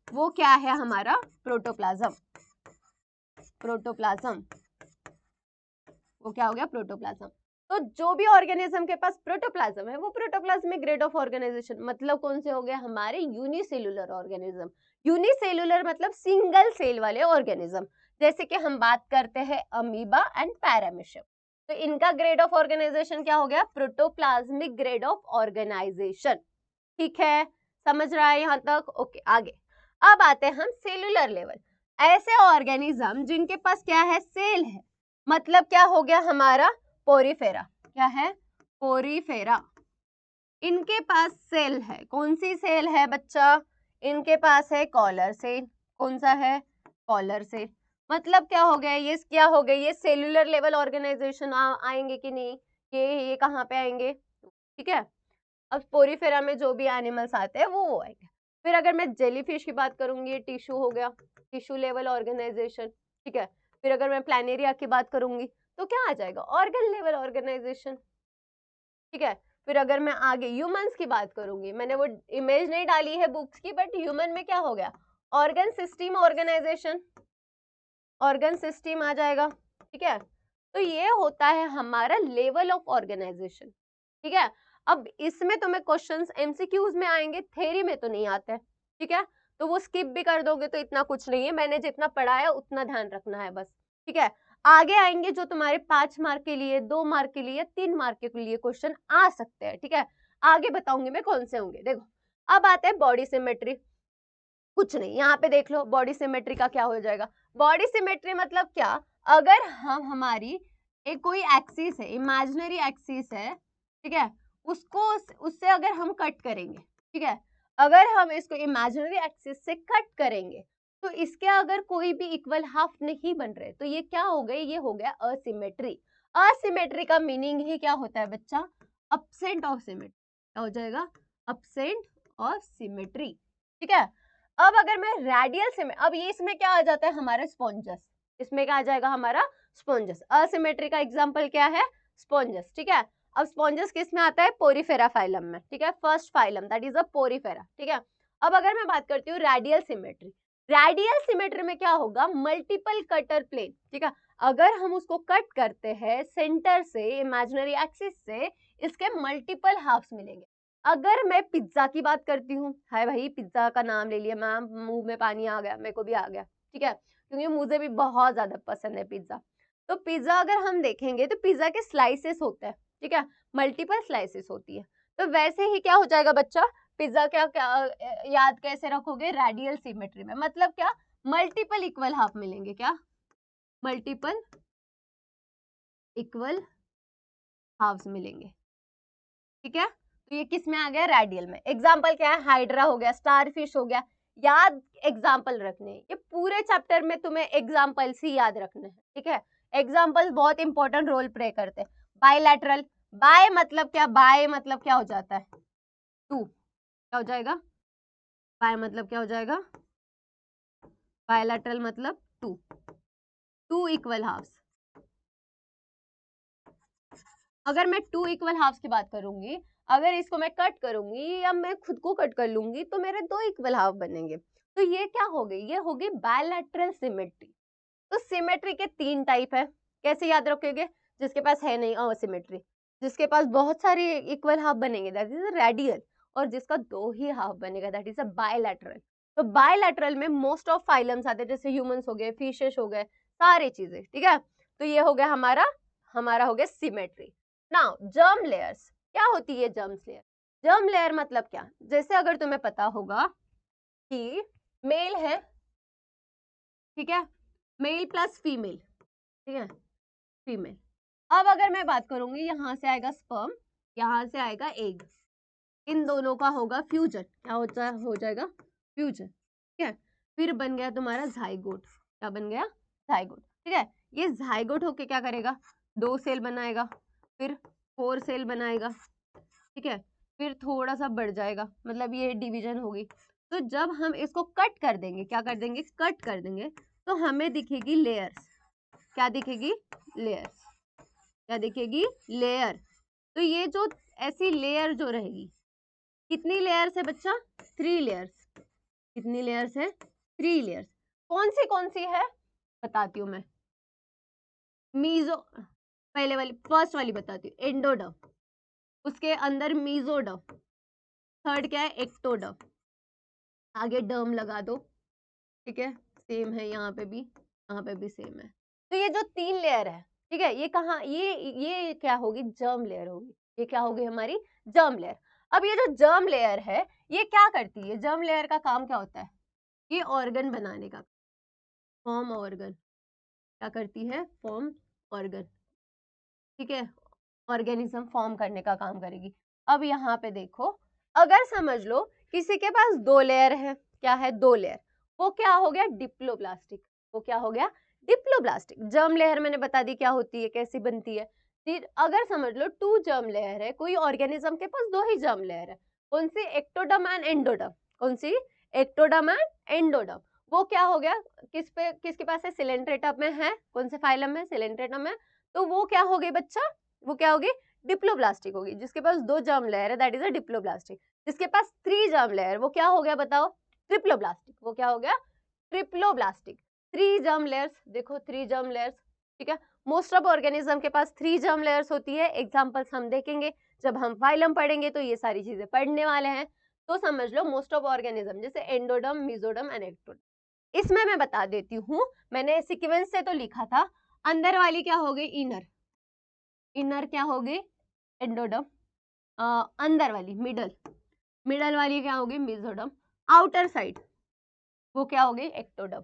वो क्या है हमारा, प्रोटोप्लाज्म। प्रोटोप्लाज्म, वो क्या हो गया, प्रोटोप्लाज्म। तो जो भी ऑर्गेनिज्म के पास प्रोटोप्लाज्म है वो प्रोटोप्लाज्मिक ग्रेड ऑफ ऑर्गेनाइजेशन। मतलब कौन से हो गए हमारे, यूनिसेलुलर ऑर्गेनिज्म। यूनिसेलुलर मतलब सिंगल सेल वाले ऑर्गेनिज्म। जैसे कि हम बात करते हैं अमीबा एंड पैरामीशियम, तो इनका ग्रेड ऑफ ऑर्गेनाइजेशन क्या हो गया, प्रोटोप्लाज्मिक ग्रेड ऑफ ऑर्गेनाइजेशन। ठीक है, समझ रहा है यहाँ तक, ओके। आगे अब आते हैं हम सेलुलर लेवल। ऐसे ऑर्गेनिज्म जिनके पास क्या है, सेल है, मतलब क्या हो गया हमारा, पोरीफेरा। क्या है, पोरीफेरा। इनके पास सेल है, कौन सी सेल है बच्चा, इनके पास है कॉलर सेल। कौन सा है, कॉलर सेल। मतलब क्या हो गया, ये क्या हो गया, ये सेलुलर लेवल ऑर्गेनाइजेशन आएंगे कि नहीं, ये कहाँ पे आएंगे, ठीक है। अब पोरीफेरा में जो भी एनिमल्स आते हैं वो आएंगे। फिर अगर मैं जेलीफिश की बात करूंगी, टिश्यू हो गया, टिश्यू लेवल ऑर्गेनाइजेशन, ठीक है। फिर अगर मैं प्लैनेरिया की बात करूंगी तो क्या आ जाएगा, ऑर्गन लेवल ऑर्गेनाइजेशन, ठीक है। फिर अगर मैं आगे ह्यूमंस की बात करूंगी, मैंने वो इमेज नहीं डाली है बुक्स की, बट ह्यूमन में क्या हो गया, organ system organisation, organ system आ जाएगा, ठीक है। तो ये होता है हमारा लेवल ऑफ ऑर्गेनाइजेशन, ठीक है। अब इसमें तुम्हें क्वेश्चंस एमसीक्यूज में आएंगे, थ्योरी में तो नहीं आते, ठीक है। तो वो स्किप भी कर दोगे तो इतना कुछ नहीं है, मैंने जितना पढ़ाया उतना ध्यान रखना है बस, ठीक है। आगे आएंगे जो तुम्हारे 5 मार्क के लिए, 2 मार्क के लिए, 3 मार्क के लिए क्वेश्चन आ सकते हैं, ठीक है। आगे बताऊंगी मैं कौन से होंगे। देखो अब आते हैं बॉडी सिमेट्री। कुछ नहीं, यहाँ पे देख लो बॉडी सिमेट्री का क्या हो जाएगा। बॉडी सिमेट्री मतलब क्या, अगर हम हमारी एक कोई एक्सिस है, इमेजिनरी एक्सिस है, ठीक है, उसको उससे अगर हम कट करेंगे, ठीक है, अगर हम इसको इमेजिनरी एक्सिस से कट करेंगे तो इसके अगर कोई भी इक्वल हाफ नहीं बन रहे तो ये क्या हो गए, ये हो गया असिमेट्री। असिमेट्री का मीनिंग ही क्या होता है बच्चा, अब्सेंट ऑफ सिमेट्री। क्या हो जाएगा, अब्सेंट ऑफ सिमेट्री, ठीक है। अब अगर मैं रेडियल से अब ये इसमें क्या आ जाता है हमारा, स्पॉन्जस। इसमें क्या आ जाएगा हमारा, स्पॉन्जस। असिमेट्री का एग्जांपल क्या है, स्पॉन्जस, ठीक है। अब स्पॉन्जस किस में आता है, पोरीफेरा फाइलम में, ठीक है, first phylum that is a Porifera, ठीक है। अब अगर मैं बात करती हूँ रेडियल सिमेट्री, रेडियल सिमेट्री में क्या होगा, मल्टीपल कटर प्लेन, ठीक है। अगर हम उसको कट करते हैं सेंटर से, इमेजिनरी एक्सिस से, इसके मल्टीपल हाफ्स मिलेंगे। अगर मैं पिज्जा की बात करती हूँ, हाय भाई पिज्जा का नाम ले लिया मैम, मुंह में पानी आ गया, मेरे को भी आ गया, ठीक है, क्योंकि मुझे भी बहुत ज्यादा पसंद है पिज्जा। तो पिज्जा अगर हम देखेंगे तो पिज्जा के स्लाइसेस होते हैं, ठीक है, मल्टीपल स्लाइसेस होती है। तो वैसे ही क्या हो जाएगा बच्चा, पिज्जा क्या क्या याद कैसे रखोगे, रेडियल सिमेट्री में, मतलब क्या, मल्टीपल इक्वल हाफ मिलेंगे, क्या मल्टीपल इक्वल हाफ्स मिलेंगे, ठीक है। तो ये किस में आ गया, रेडियल में। एग्जाम्पल क्या है, हाइड्रा हो गया, स्टारफिश हो गया, याद एग्जाम्पल रखने, ये पूरे चैप्टर में तुम्हें एग्जाम्पल्स ही याद रखने हैं, ठीक है। एग्जाम्पल्स बहुत इंपॉर्टेंट रोल प्ले करते हैं। बायलैटरल, बाय मतलब क्या, बाय मतलब क्या हो जाता है, टू, क्या हो जाएगा, बाय मतलब क्या हो जाएगा, बायलैटरल मतलब टू, टू इक्वल हाफ्स। अगर मैं टू इक्वल हाफ्स की बात करूंगी, अगर इसको मैं कट करूंगी या मैं खुद को कट कर लूंगी तो मेरे दो इक्वल हाफ बनेंगे। तो ये क्या हो गई, ये होगी बायलैटरल सिमेट्री। तो सिमेट्री के तीन टाइप है, कैसे याद रखोगे, जिसके पास है नहीं असिमेट्री, जिसके पास बहुत सारे इक्वल हाफ बनेंगे दैट इज रेडियल, और जिसका दो ही हाफ बनेगा दैट इज अ बायलैटरल। तो बायलैटरल में मोस्ट ऑफ फाइलम्स आते हैं, जैसे ह्यूमंस हो गए, फिशेस हो गए, सारी चीजें, ठीक है। तो ये हो गया हमारा हमारा हो गया सिमेट्री। नाउ जर्म लेयर्स, क्या होती है जर्म लेयर, जर्म लेयर मतलब क्या, जैसे अगर तुम्हें पता होगा कि मेल है, ठीक है, मेल प्लस फीमेल, ठीक है, फीमेल। अब अगर मैं बात करूंगी, यहां से आएगा स्पर्म, यहां से आएगा एग, इन दोनों का होगा फ्यूजन, क्या हो जाएगा, फ्यूजन, ठीक है। फिर बन गया तुम्हारा जाइगोट, क्या बन गया, जाइगोट, ठीक है। ये जाइगोट होके क्या करेगा, दो सेल बनाएगा, फिर फोर सेल बनाएगा, ठीक है, फिर थोड़ा सा बढ़ जाएगा, मतलब ये डिवीजन होगी। तो जब हम इसको कट कर देंगे, क्या कर देंगे, कट कर देंगे, तो हमें दिखेगी लेयर्स, क्या दिखेगी, लेयर्स, क्या दिखेगी, लेयर। तो ये जो ऐसी लेयर जो रहेगी, कितनी लेयर्स है बच्चा, थ्री लेयर्स, कितनी लेयर्स है, थ्री लेयर्स। कौन सी है, बताती हूँ मैं, मीजो, पहले वाली फर्स्ट वाली बताती हूँ, एंडोडर्म, उसके अंदर मीजोडर्म, थर्ड क्या है, एक्टोडर्म, आगे डर्म लगा दो, ठीक है, सेम है यहाँ पे भी सेम है। तो ये जो तीन लेयर है, ठीक है, ये कहाँ, ये क्या होगी, जर्म लेयर होगी, ये क्या होगी हमारी, जर्म लेयर। अब ये जो जर्म लेयर है, ये क्या करती है, जर्म लेयर का काम क्या होता है, ये ऑर्गन बनाने का, फॉर्म ऑर्गन, क्या करती है, फॉर्म ऑर्गन, ठीक है, ऑर्गेनिज्म फॉर्म करने का काम करेगी। अब यहाँ पे देखो, अगर समझ लो किसी के पास दो लेयर है, क्या है, दो लेयर, वो क्या हो गया, डिप्लोब्लास्टिक, वो क्या हो गया, डिप्लोब्लास्टिक। जर्म लेयर मैंने बता दी क्या होती है, कैसी बनती है। फिर अगर समझ लो टू जर्म लेयर है, कोई ऑर्गेनिज्म के पास दो ही जर्म लेयर है, कौन सी, एक्टोडर्म एंड एंडोडर्म, कौन सी, एक्टोडर्म एंड एंडोडर्म। वो क्या हो गया, किसके पास है, सिलेंट्रेटम में है, कौन से फाइलम में, सिलेंट्रेटम में। तो वो क्या हो गई बच्चा, वो क्या होगी, डिप्लोब्लास्टिक होगी। जिसके पास दो जर्म लेयर है दैट इज अ डिप्लोब्लास्टिक। जिसके पास थ्री जर्म लेयर, वो क्या हो गया बताओ, ट्रिप्लोब्लास्टिक, वो क्या हो गया, ट्रिप्लोब्लास्टिक। थ्री जर्म लेयर्स, देखो थ्री जर्म लेयर्स, ठीक है। मोस्ट ऑफ ऑर्गेनिज्म के पास थ्री जर्म लेयर्स होती है। एग्जांपल्स हम देखेंगे जब हम फाइलम पढ़ेंगे, तो ये सारी चीजें पढ़ने वाले हैं। तो समझ लो मोस्ट ऑफ ऑर्गेनिज्म, जैसे एंडोडर्म, मेसोडर्म एंड एक्टोडर्म। इसमें मैं बता देती हूँ, मैंने सीक्वेंस से तो लिखा था, अंदर वाली क्या हो गई, इनर, इनर क्या हो गई, एंडोडर्म, अंदर वाली मिडल, मिडल वाली क्या होगी, मेसोडर्म, आउटर साइड वो क्या हो गई, एक्टोडर्म।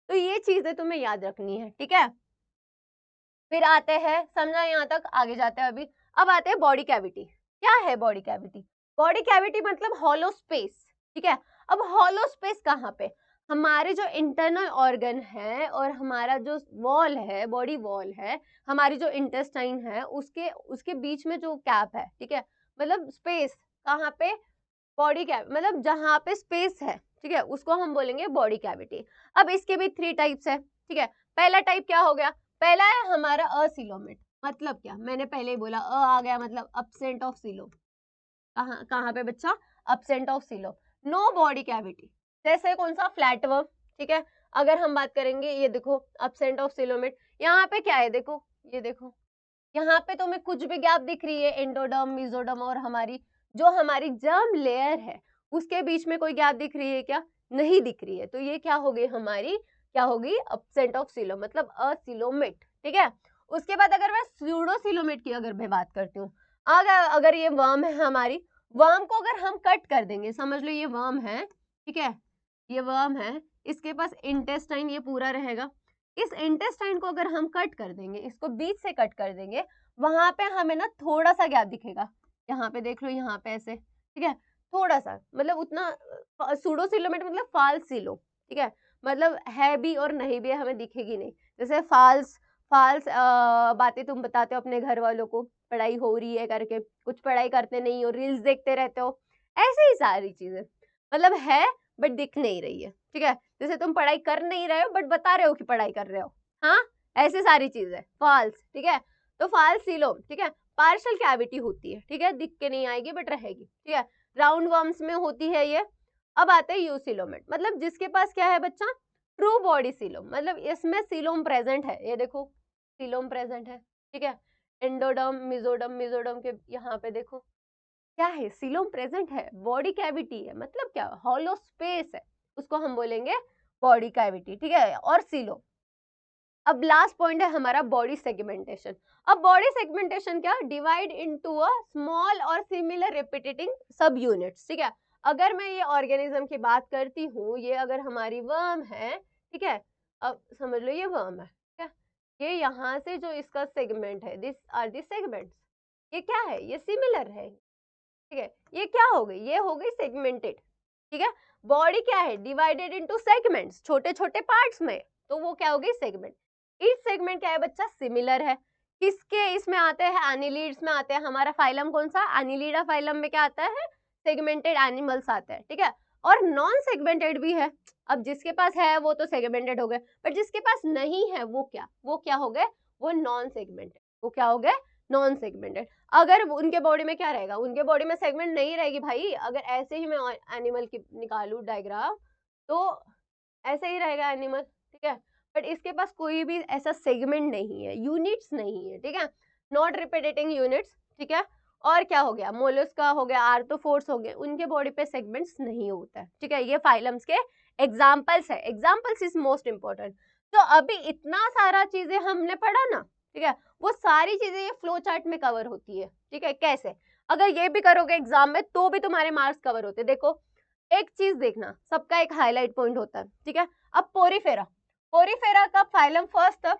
तो ये चीजें तुम्हें याद रखनी है, ठीक है। फिर आते हैं, समझा यहाँ तक, आगे जाते हैं अभी। अब आते हैं बॉडी कैविटी। क्या है बॉडी कैविटी, बॉडी कैविटी मतलब हॉलो स्पेस, ठीक है। अब हॉलो स्पेस कहाँ पे, हमारे जो इंटरनल ऑर्गन है और हमारा जो वॉल है, बॉडी वॉल है, हमारी जो इंटेस्टाइन है, उसके उसके बीच में जो कैप है, ठीक है, मतलब स्पेस कहाँ पे, बॉडी कैप मतलब जहाँ पे स्पेस है, ठीक है, उसको हम बोलेंगे बॉडी कैविटी। अब इसके भी थ्री टाइप्स है, ठीक है। पहला टाइप क्या हो गया, पहला है हमारा असिलोमेट, मतलब क्या, मैंने पहले ही बोला आ गया मतलब अब्सेंट ऑफ सिलो, कहाँ कहाँ पे बच्चा, अब्सेंट ऑफ सिलो, नो बॉडी कैविटी। जैसे कौन सा, फ्लैटवर्म, ठीक है। अगर हम बात करेंगे, ये देखो अब्सेंट ऑफ सिलोमेट, यहाँ पे क्या है, देखो ये देखो, यहाँ पे तुम्हें कुछ भी गैप दिख रही है, एंडोडर्म, मेसोडर्म और हमारी जो हमारी जर्म लेयर है उसके बीच में कोई गैप दिख रही है क्या? नहीं दिख रही है, तो ये क्या हो गई हमारी, क्या होगी, एब्सेंट ऑफ सीलोम, मतलब असीलोमेट, ठीक है। उसके बाद अगर मैं स्यूडोसीलोमेट की अगर मैं बात करती हूँ, अगर ये वर्म है हमारी, वर्म को अगर हम कट कर देंगे, समझ लो ये वर्म है, ठीक है, ये वर्म है, इसके पास इंटेस्टाइन ये पूरा रहेगा, इस इंटेस्टाइन को अगर हम कट कर देंगे, इसको बीच से कट कर देंगे, वहां पे हमें ना थोड़ा सा गैप दिखेगा, यहाँ पे देख लो, यहाँ पे ऐसे, ठीक है, थोड़ा सा, मतलब उतना, सूडोसिलोमेट मतलब फाल्स सीलो, ठीक है, मतलब है भी और नहीं भी, हमें दिखेगी नहीं। जैसे फाल्स फाल्स बातें तुम बताते हो अपने घर वालों को, पढ़ाई हो रही है करके, कुछ पढ़ाई करते नहीं हो, रील्स देखते रहते हो, ऐसे ही सारी चीजें, मतलब है बट दिख नहीं रही है, ठीक है। जैसे तुम पढ़ाई कर नहीं रहे हो बट बता रहे हो कि पढ़ाई कर रहे हो, हाँ, ऐसी सारी चीजें फॉल्स, ठीक है। तो फॉल्स सीलोम, ठीक है, पार्शियल कैविटी होती है, ठीक है, दिख के नहीं आएगी बट रहेगी, ठीक है, राउंड वर्म्स में होती है ये। अब आते हैं यूसिलोमेट, मतलब जिसके पास क्या है बच्चा, ट्रू बॉडी सीलोम, मतलब इसमें सीलोम प्रेजेंट है, ये देखो सीलोम प्रेजेंट है, ठीक है, एंडोडर्म मेसोडर्म, मेसोडर्म के यहाँ पे देखो क्या है, सीलोम प्रेजेंट है, बॉडी कैविटी है, मतलब क्या, हॉलो स्पेस है, उसको हम बोलेंगे बॉडी कैविटी, ठीक है, और सीलोम। अब लास्ट पॉइंट है हमारा बॉडी सेगमेंटेशन। अब बॉडी सेगमेंटेशन क्या, डिवाइड इनटू अ स्मॉल और सिमिलर रिपीटेटिंग सब यूनिट्स, ठीक है। अगर मैं ये ऑर्गेनिज्म की बात करती हूँ, ये अगर हमारी वर्म है, ठीक है, अब समझ लो ये वर्म है, ठीक है, ये यहाँ से जो इसका सेगमेंट है, दिस आर दी सेगमेंट्स, ये क्या है, ये सिमिलर है, ठीक है, ये क्या हो गई, ये हो गई सेगमेंटेड, ठीक है। बॉडी क्या है, डिवाइडेड इनटू सेगमेंट्स, छोटे छोटे पार्ट्स में, तो वो क्या हो गई, सेगमेंट। ईच सेगमेंट क्या है बच्चा, सिमिलर है, किसके इसमें आते हैं, एनिलीड्स में आते हैं, हमारा फाइलम कौन सा, एनिलीडा फाइलम में क्या आता है, सेगमेंटेड एनिमल्स आते हैं, ठीक है, और नॉन सेगमेंटेड भी है। अब जिसके पास है वो तो सेगमेंटेड हो गए, बट जिसके पास नहीं है वो क्या हो गए, वो नॉन सेगमेंटेड, वो क्या हो गए, नॉन सेगमेंटेड। अगर उनके बॉडी में क्या रहेगा, उनके बॉडी में सेगमेंट नहीं रहेगी भाई, अगर ऐसे ही मैं एनिमल की निकालू डायग्राम, तो ऐसे ही रहेगा एनिमल, ठीक है, बट इसके पास कोई भी ऐसा सेगमेंट नहीं है, यूनिट्स नहीं है, ठीक है, नॉट रिपीटेटिंग यूनिट्स, ठीक है। और क्या हो गया, मोलस्का हो गया, आर्थ्रोपोड्स हो गए, उनके बॉडी पे सेगमेंट्स नहीं होता है, ठीक है, ये फाइलम्स के एग्जाम्पल्स है, एग्जाम्पल्स इज मोस्ट इंपॉर्टेंट। तो अभी इतना सारा चीजें हमने पढ़ा ना, ठीक है, वो सारी चीजें ये फ्लो चार्ट में कवर होती है, ठीक है, कैसे, अगर ये भी करोगे एग्जाम में तो भी तुम्हारे मार्क्स कवर होते हैं। देखो एक चीज देखना, सबका एक हाईलाइट पॉइंट होता है, ठीक है। अब पोरीफेरा, पोरीफेरा का फाइलम फर्स्ट था,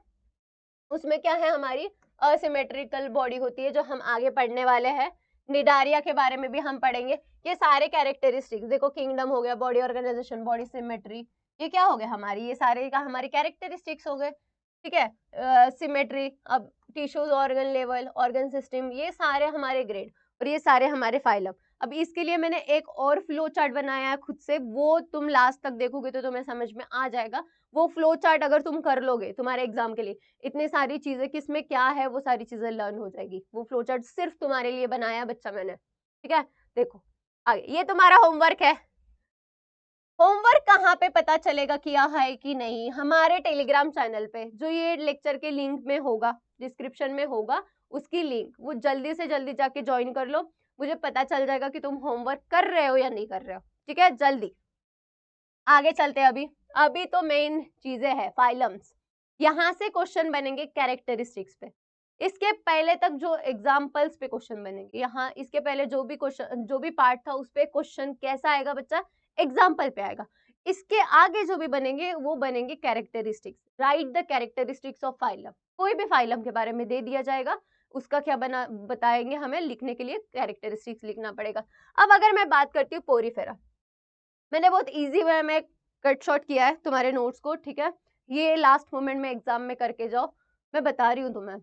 उसमें क्या है, हमारी असिमेट्रिकल बॉडी होती है, जो हम आगे पढ़ने वाले हैं, निडारिया के बारे में भी हम पढ़ेंगे। ये सारे कैरेक्टरिस्टिक्स देखो, किंगडम हो गया, बॉडी ऑर्गेनाइजेशन, बॉडी सिमेट्री, ये क्या हो गया हमारी, ये सारे का हमारी कैरेक्टरिस्टिक्स हो गए, ठीक है, सिमेट्री, अब tissues, organ level, organ system, ये सारे हमारे ग्रेड और ये सारे हमारे फाइलम। अब इसके लिए मैंने एक और फ्लो चार्ट बनाया है खुद से, वो तुम लास्ट तक देखोगे तो तुम्हें समझ में आ जाएगा। वो फ्लो चार्ट अगर तुम कर लोगे तुम्हारे एग्जाम के लिए, इतनी सारी चीजें किसमें क्या है वो सारी चीजें लर्न हो जाएगी। वो फ्लो चार्ट सिर्फ तुम्हारे लिए बनाया बच्चा मैंने, ठीक है। देखो आगे, ये तुम्हारा होमवर्क है। होमवर्क कहाँ पे पता चलेगा किया है कि नहीं, हमारे टेलीग्राम चैनल पे, जो ये लेक्चर के लिंक में होगा, डिस्क्रिप्शन में होगा उसकी लिंक, वो जल्दी से जल्दी जाके ज्वाइन कर लो, मुझे पता चल जाएगा कि तुम होमवर्क कर रहे हो या नहीं कर रहे हो, ठीक है। जल्दी आगे चलते हैं। अभी अभी तो मेन चीजें हैं फाइलम्स, यहाँ से क्वेश्चन बनेंगे कैरेक्टरिस्टिक्स पे, इसके पहले तक जो एग्जाम्पल्स पे क्वेश्चन बनेंगे, यहाँ इसके पहले जो भी क्वेश्चन, जो भी पार्ट था उस पे क्वेश्चन कैसा आएगा बच्चा, एग्जाम्पल पे आएगा। इसके आगे जो भी बनेंगे वो बनेंगे characteristics, right the characteristics of phylum, कोई भी फाइलम के बारे में दे दिया जाएगा, उसका क्या बना बताएंगे, हमें लिखने के लिए कैरेक्टरिस्टिक्स लिखना पड़ेगा। अब अगर मैं बात करती हूँ पोरीफेरा, मैंने बहुत इजी वे में कट शॉट किया है तुम्हारे नोट्स को, ठीक है, ये लास्ट मोमेंट में एग्जाम में करके जाओ, मैं बता रही हूँ तुम्हें,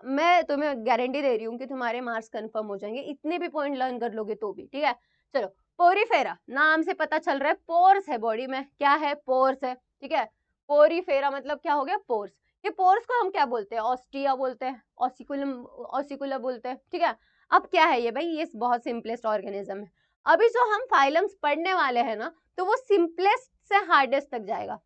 मैं तुम्हें गारंटी दे रही हूँ कि तुम्हारे मार्क्स कंफर्म हो जाएंगे, इतने भी पॉइंट लर्न कर लोगे तो भी, ठीक है। चलो, पोरीफेरा नाम से पता चल रहा है पोर्स है बॉडी में, क्या है, पोर्स है, ठीक है। पोरीफेरा मतलब क्या हो गया, पोर्स। ये पोर्स को हम क्या बोलते हैं, ऑस्टिया बोलते हैं, ऑसिकुलम, ऑसिकुला बोलते हैं, ठीक है। अब क्या है ये भाई, ये बहुत सिंपलेस्ट ऑर्गेनिज्म है। अभी जो हम फाइलम्स पढ़ने वाले हैं ना, तो वो सिंपलेस्ट से हार्डेस्ट तक जाएगा,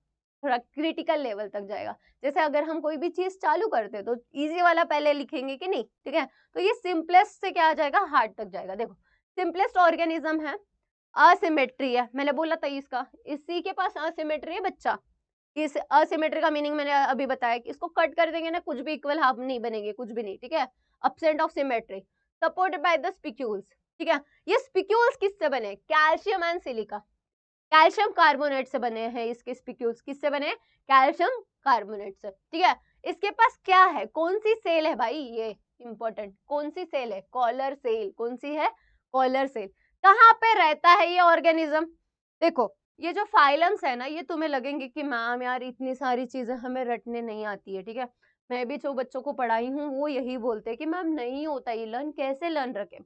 थोड़ा क्रिटिकल लेवल तक जाएगा। जैसे अगर हम कोई भी चीज चालू करते हैं तो इजी वाला पहले लिखेंगे कि नहीं, ठीक है, तो ये सिंपलेस्ट से क्या आ जाएगा, हार्ड तक जाएगा। देखो सिंपलेस्ट ऑर्गेनिज्म है, असिमेट्री है, मैंने बोला था इसका, इसी के पास असिमेट्री है बच्चा। इस असिमेट्री का मीनिंग मैंने अभी बताया कि इसको कट कर देंगे ना, कुछ भी इक्वल हाफ नहीं बनेंगे, कुछ भी नहीं, ठीक है। Absent of symmetry, supported by the spicules, ठीक है। ये स्पिक्यूल्स किससे बने? Calcium and silica, calcium carbonate से बने हैं इसके स्पिक्यूल्स। किससे बने? कैल्शियम कार्बोनेट से, ठीक है। इसके पास क्या है, कौन सी सेल है भाई, ये इंपॉर्टेंट, कौन सी सेल है? Collar cell. कौन सी है? Collar cell. कहाँ पे रहता है ये ऑर्गेनिज्म? देखो ये जो फाइलम्स है ना, ये तुम्हें लगेंगे कि मैम यार इतनी सारी चीजें हमें रटने नहीं आती है, ठीक है। मैं भी जो बच्चों को पढ़ाई हूँ वो यही बोलते हैं कि मैम नहीं होता ये लर्न, कैसे लर्न रखें?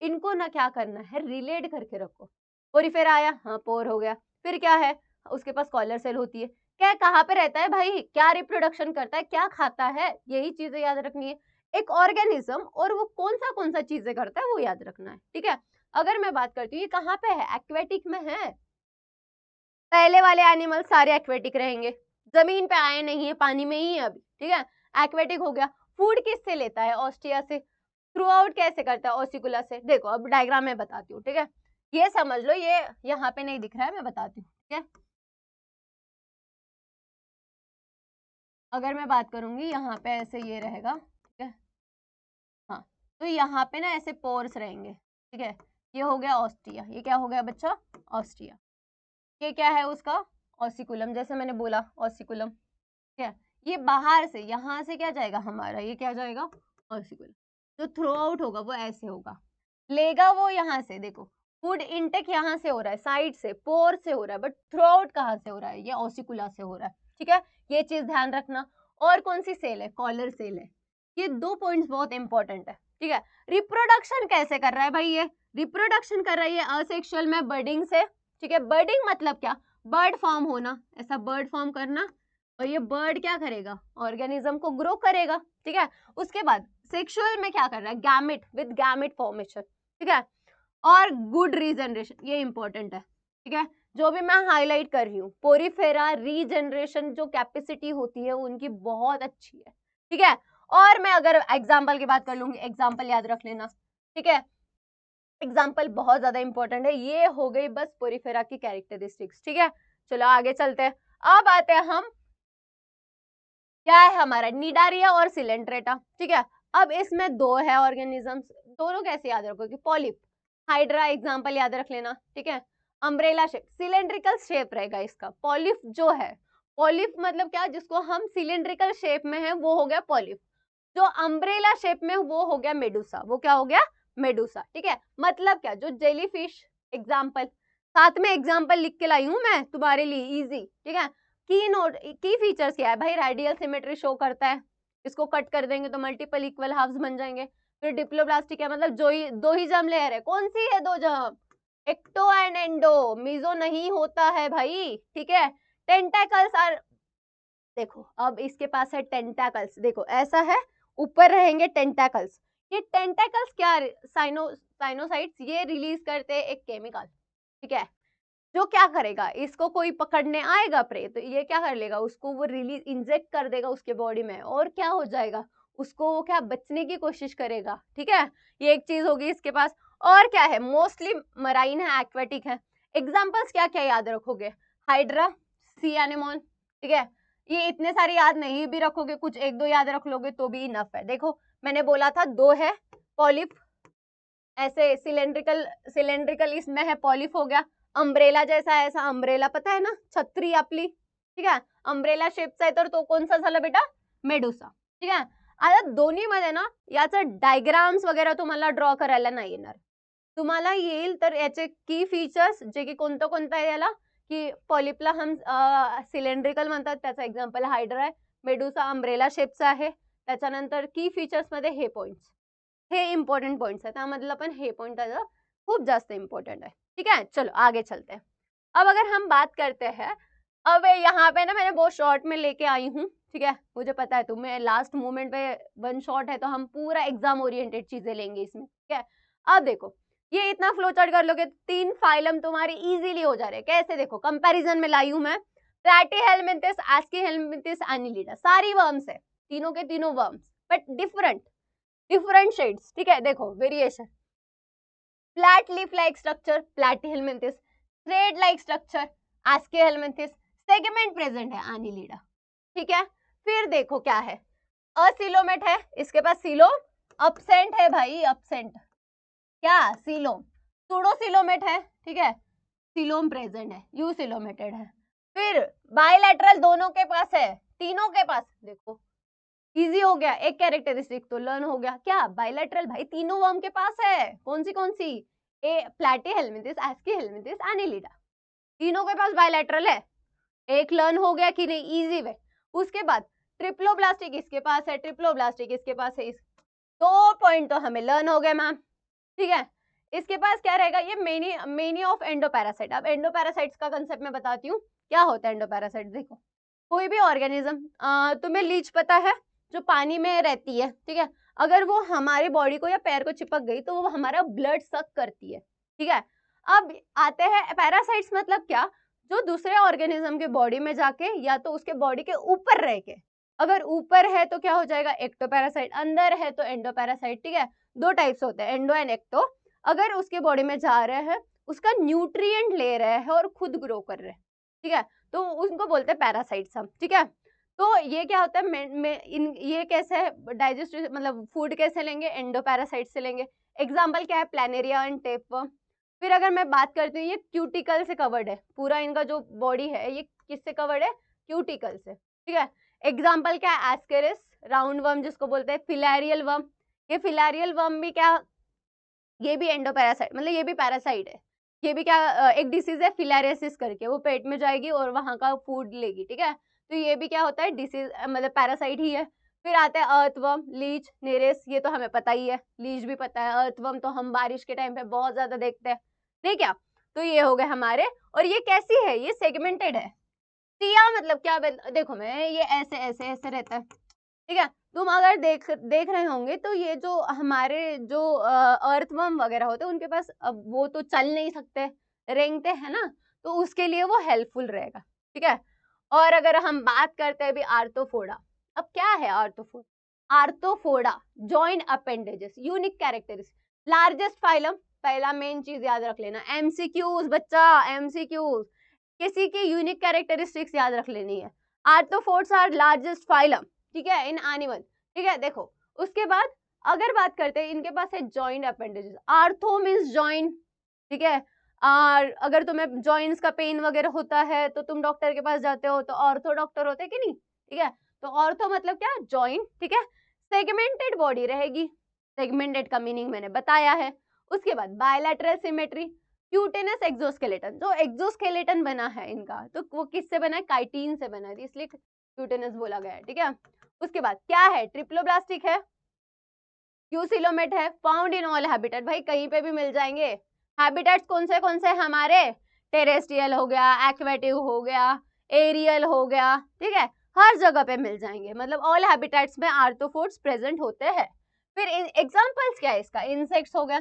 इनको ना क्या करना है, रिलेट करके रखो। पोरीफेरा आया, हाँ पोर हो गया, फिर क्या है, उसके पास कॉलर सेल होती है। क्या कहाँ पे रहता है भाई, क्या रिप्रोडक्शन करता है, क्या खाता है, यही चीजें याद रखनी है। एक ऑर्गेनिज्म और वो कौन सा चीजें करता है वो याद रखना है, ठीक है। अगर मैं बात करती हूँ ये कहाँ पे है, एक्वेटिक में है। पहले वाले एनिमल सारे एक्वेटिक रहेंगे, जमीन पे आए नहीं है, पानी में ही है अभी, ठीक है। एक्वेटिक हो गया। फूड किससे लेता है? ऑस्टिया से। थ्रू आउट कैसे करता है? ऑसिकुला से। देखो अब डायग्राम में बताती हूँ, ठीक है। ये समझ लो, ये यहाँ पे नहीं दिख रहा है, मैं बताती हूँ, ठीक है। अगर मैं बात करूंगी यहाँ पे ऐसे ये रहेगा, ठीक है। हाँ, तो यहाँ पे ना ऐसे पोर्स रहेंगे, ठीक है। ये हो गया ऑस्टिया, ये क्या हो गया बच्चा? ऑस्टिया। ये क्या है उसका? ऑसिकुलम, जैसे मैंने बोला ऑसिकुलम, ठीक है। ये बाहर से, यहाँ से क्या जाएगा हमारा, ये क्या जाएगा? ऑसिकुलम। जो थ्रो आउट होगा वो ऐसे होगा, लेगा वो यहाँ से। देखो फूड इनटेक यहाँ से हो रहा है, साइड से, पोर से हो रहा है, बट थ्रो आउट कहाँ से हो रहा है? ये ऑसिकुला से हो रहा है, ठीक है। ये चीज ध्यान रखना। और कौन सी सेल है? कॉलर सेल है। ये 2 पॉइंट्स बहुत इंपॉर्टेंट है, ठीक है। रिप्रोडक्शन कैसे कर रहा है भाई? ये रिप्रोडक्शन कर रही है असेक्सुअल में बर्डिंग से, ठीक है। बर्डिंग मतलब क्या? बर्ड फॉर्म होना, ऐसा बर्ड फॉर्म करना, और ये बर्ड क्या करेगा? ऑर्गेनिज्म को ग्रो करेगा, ठीक है। उसके बाद सेक्सुअल में क्या कर रहा है? गैमेट, विद गैमेट फॉर्मेशन, ठीक है। और गुड रीजनरेशन, ये इंपॉर्टेंट है, ठीक है। जो भी मैं हाईलाइट कर रही हूँ, पोरीफेरा रीजनरेशन जो कैपेसिटी होती है उनकी बहुत अच्छी है, ठीक है। और मैं अगर एग्जाम्पल की बात कर लूंगी, एग्जाम्पल याद रख लेना, ठीक है। एग्जाम्पल बहुत ज्यादा इंपॉर्टेंट है। ये हो गई बस पोरीफेरा की कैरेक्टरिस्टिक्स, ठीक है। चलो आगे चलते हैं। अब आते हैं हम, क्या है हमारा? निडारिया और सिलेंट्रेटा, ठीक है। अब इसमें 2 है ऑर्गेनिजम्स, दोनों कैसे याद रखोगे? पॉलिप, हाइड्रा एग्जांपल याद रख लेना, ठीक है। अम्ब्रेला शेप, सिलेंड्रिकल शेप रहेगा इसका। पॉलिप जो है, पॉलिप मतलब क्या? जिसको हम सिलेंड्रिकल शेप में है वो हो गया पॉलिप। जो अम्ब्रेला शेप में वो हो गया मेडुसा। वो क्या हो गया? मेडुसा, ठीक है। मतलब क्या? जो जेलीफिश एग्जाम्पल, साथ में एग्जाम्पल लिख के लाई हूं मैं तुम्हारे लिए, इजी, ठीक है। की नोट, की फीचर्स क्या है भाई? रेडियल सिमेट्री शो करता है, इसको कट कर देंगे तो मल्टीपल इक्वल हाफ्स बन जाएंगे। फिर डिप्लोब्लास्टिक है, मतलब जो ही 2 ही जर्म लेयर है। कौन सी है 2 germ? Ecto and endo, meso नहीं होता है भाई, ठीक है। टेंटेकल्स आर, देखो अब इसके पास है टेंटेकल्स, देखो ऐसा है, ऊपर रहेंगे टेंटेकल्स। ये टेंटेकल्स क्या? साइनोसाइट्स, ये रिलीज करते हैं एक केमिकल, ठीक है। जो क्या करेगा? इसको कोई पकड़ने आएगा प्रे, तो ये क्या कर लेगा? उसको वो रिलीज, इंजेक्ट कर देगा उसके बॉडी में, और क्या हो जाएगा? उसको वो क्या बचने की कोशिश करेगा, ठीक है। ये एक चीज होगी इसके पास। और क्या है? मोस्टली मराइन है, एक्वेटिक है। एग्जाम्पल्स क्या क्या याद रखोगे? हाइड्रा, सी एनेमोन, ठीक है। ये इतने सारे याद नहीं भी रखोगे, कुछ 1-2 याद रख लोगे तो भी इनफ है। देखो मैंने बोला था 2 है, पॉलिप ऐसे सिलेंड्रिकल, सिलेंड्रिकल इसमें है, पॉलिप हो गया। अम्ब्रेला जैसा है, ऐसा अम्ब्रेला पता है ना, छतरी आपली, ठीक आहे. अम्ब्रेला शेपचा आहे, तर तो कोणचा झाला बेटा? मेडुसा, ठीक आहे. आता दोन्हीमध्ये ना याचं डायग्राम्स वगैरे तुम्हाला ड्रॉ करायला नाही येणार, तुम्हाला येईल तर याचे की फीचर्स जे की कोणतं कोणतं आहे याला, की पॉलिपला हम सिलेंड्रिकल म्हणतात, त्याचा एक्झाम्पल हायड्रा आहे, मेडुसा अम्ब्रेला शेपचा आहे. त्याच्यानंतर की फीचर्स मध्ये हे पॉइंट्स, हे इंपॉर्टेंट पॉइंट्स है, त्यामधलं पण हे पॉइंट खूब जास्त इंपॉर्टेंट है, ठीक है. चलो आगे चलते हैं. अब अगर हम बात करते हैं, अब यहाँ पे ना मैंने बहुत शॉर्ट में लेके आई हूँ, ठीक है. मुझे पता है तुम्हें लास्ट मोमेंट पे 1 शॉट है, तो हम पूरा एग्जाम ओरिएंटेड चीजें लेंगे इसमें, ठीक है. अब देखो ये इतना फ्लो चार्ट कर लोगे, 3 फाइलम तुम्हारे इजीली हो जा रहे हैं. कैसे? देखो कंपैरिजन में लाई हूं मैं. प्लैटीहेलमिंथस, एस्कीहेलमिंथस, एनिलिडा, सारी वर्म्स है, तीनों के तीनों वर्म्स, बट डिफरेंट शेड्स, ठीक है. देखो variation, flat leaf like structure platyhelminthes, thread like structure aschelminthes, segment present है एनिलिडा। ठीक है, फिर देखो क्या है, असिलोमेट है, इसके पास सीलोम अब्सेंट है भाई, अब्सेंट क्या सीलोम, सूडोसिलोमेट है, ठीक है, सीलोम प्रेजेंट है, यूसिलोमेटेड है। फिर बायलैटरल दोनों के पास है, तीनों के पास, देखो इजी हो गया, एक कैरेक्टरिस्टिक तो लर्न हो गया, क्या बायलैटरल भाई तीनों वर्म के पास है, कौन सी ए प्लैटीहेलमिंथिस, एस्कीहेलमिंथिस, एनिलिडा, तीनों के पास बायलैटरल है, एक लर्न हो गया कि नहीं, इजी वे। उसके बाद ट्रिप्लोब्लास्टिक इसके पास है, ट्रिप्लोब्लास्टिक इसके पास है, 2 पॉइंट तो हमें लर्न हो गए मैम। ठीक है, इसके पास क्या रहेगा, ये मेनी ऑफ एंडोपैरासाइट। अब एंडोपैरासाइट्स का कंसेप्ट मैं बताती हूँ, क्या होता है एंडोपैरासाइट। देखो कोई भी ऑर्गेनिज्म, तुम्हें लीच पता है, जो पानी में रहती है, ठीक है, अगर वो हमारी बॉडी को या पैर को चिपक गई तो वो हमारा ब्लड सक करती है। ठीक है, अब आते हैं पैरासाइट्स, मतलब क्या, जो दूसरे ऑर्गेनिज्म के बॉडी में जाके या तो उसके बॉडी के ऊपर रह के, अगर ऊपर है तो क्या हो जाएगा एक्टोपैरासाइट, अंदर है तो एंडोपैरासाइट। ठीक है, 2 टाइप्स होते हैं, एंडो एंड एक्टो। अगर उसके बॉडी में जा रहे हैं, उसका न्यूट्रिएंट ले रहे हैं और खुद ग्रो कर रहे हैं, ठीक है, तो उनको बोलते हैं पैरासाइट्स हम। ठीक है, तो ये क्या होता है, ये कैसे डाइजेस्ट, मतलब फूड कैसे लेंगे, एंडोपैरासाइट से लेंगे। एग्जाम्पल क्या है, प्लैनेरिया एंड टेपवर्म। फिर अगर मैं बात करती हूँ, ये क्यूटिकल से कवर्ड है, पूरा इनका जो बॉडी है ये किससे कवर्ड है, क्यूटिकल से। ठीक है, एग्जाम्पल क्या है, एस्केरिस, राउंड वर्म जिसको बोलते हैं, फिलैरियल वर्म। ये फिलैरियल वर्म भी क्या, ये भी एंडोपैरासाइट, मतलब ये भी पैरासाइट है। ये भी क्या, एक डिसीज है फिलारियासिस करके, वो पेट में जाएगी और वहां का फूड लेगी। ठीक है, तो ये भी क्या होता है, डिसीज, मतलब पैरासाइट ही है। फिर आता है अर्थवर्म, लीच, नेरेस, ये तो हमें पता ही है, लीच भी पता है, अर्थवर्म तो हम बारिश के टाइम पे बहुत ज्यादा देखते हैं, नहीं क्या। तो ये हो गए हमारे, और ये कैसी है, ये सेगमेंटेड है। सिया मतलब क्या, देखो मैं, ये ऐसे ऐसे ऐसे रहता है। ठीक है, तुम अगर देख रहे होंगे तो ये जो हमारे जो अर्थवर्म वगैरह होते हैं उनके पास, अब वो तो चल नहीं सकते, रेंगते हैं ना, तो उसके लिए वो हेल्पफुल रहेगा। ठीक है, और अगर हम बात करते हैं अभी आर्थ्रोपोडा, अब क्या है arthropoda, arthropoda joint appendages, unique characteristic, largest phylum, पहला मेन चीज याद रख लेना, एमसीक्यूज बच्चा, एमसीक्यूज, किसी की यूनिक कैरेक्टरिस्टिक्स याद रख लेनी है। आर्थ्रोपोड्स आर लार्जेस्ट फाइलम, ठीक है, इन एनिमल। ठीक है, देखो उसके बाद अगर बात करते हैं, इनके पास है joint appendages, ortho means joint. ठीक है, और अगर तुम्हें जॉइंट्स का पेन वगैरह होता है तो तुम डॉक्टर के पास जाते हो, तो ऑर्थो डॉक्टर होते हैं कि नहीं। ठीक है, तो ऑर्थो मतलब क्या, जॉइंट। ठीक है, सेगमेंटेड बॉडी रहेगी, सेगमेंटेड का मीनिंग मैंने बताया है। उसके बाद बायलैटरल सिमेट्री, क्यूटेनस एक्सोस्केलेटन, जो एक्सोस्केलेटन बना है इनका, तो वो किससे बना है, काइटिन से बना है, इसलिए क्यूटेनस बोला गया है। ठीक है, उसके बाद क्या है, ट्रिप्लोब्लास्टिक है, यूसिलोमेट है, फाउंड इन ऑल हैबिटेट, भाई कहीं पे भी मिल जाएंगे। हैबिटेट्स कौन से हमारे, टेरेस्ट्रियल हो गया, एक्वेटिव हो गया, एरियल हो गया, ठीक है, हर जगह पे मिल जाएंगे, मतलब ऑल हैबिटेट्स में आर्थ्रोपोड्स प्रेजेंट होते हैं। फिर एग्जांपल्स क्या है इसका, इंसेक्ट्स हो गया,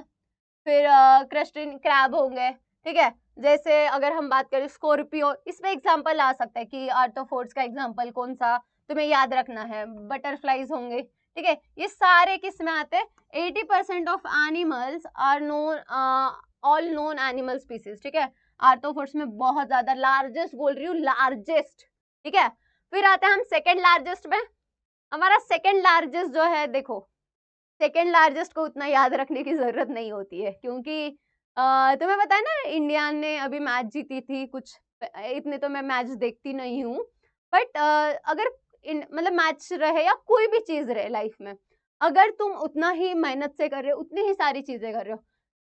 फिर क्रस्टेन क्रैब होंगे। ठीक है, जैसे अगर हम बात करें स्कॉर्पियो, इसमें एग्जांपल आ सकता है कि आर्थ्रोपोड्स का एग्जांपल कौन सा तुम्हें याद रखना है, बटरफ्लाइज होंगे। ठीक है, ये सारे किस में आते हैं, 80% of animals are known, all known animal species. ठीक है, आर्थ्रोपोड्स में बहुत ज्यादा, लार्जेस्ट बोल रही हूँ, लार्जेस्ट। ठीक है, फिर आते हैं हम सेकेंड लार्जेस्ट में। हमारा सेकेंड लार्जेस्ट जो है, देखो सेकेंड लार्जेस्ट को उतना याद रखने की जरूरत नहीं होती है, क्योंकि तुम्हें पता है ना, इंडिया ने अभी मैच जीती थी कुछ, इतने तो मैं मैच देखती नहीं हूँ, बट अगर मतलब मैच रहे या कोई भी चीज रहे लाइफ में, अगर तुम उतना ही मेहनत से कर रहे हो, उतनी ही सारी चीजें कर रहे हो,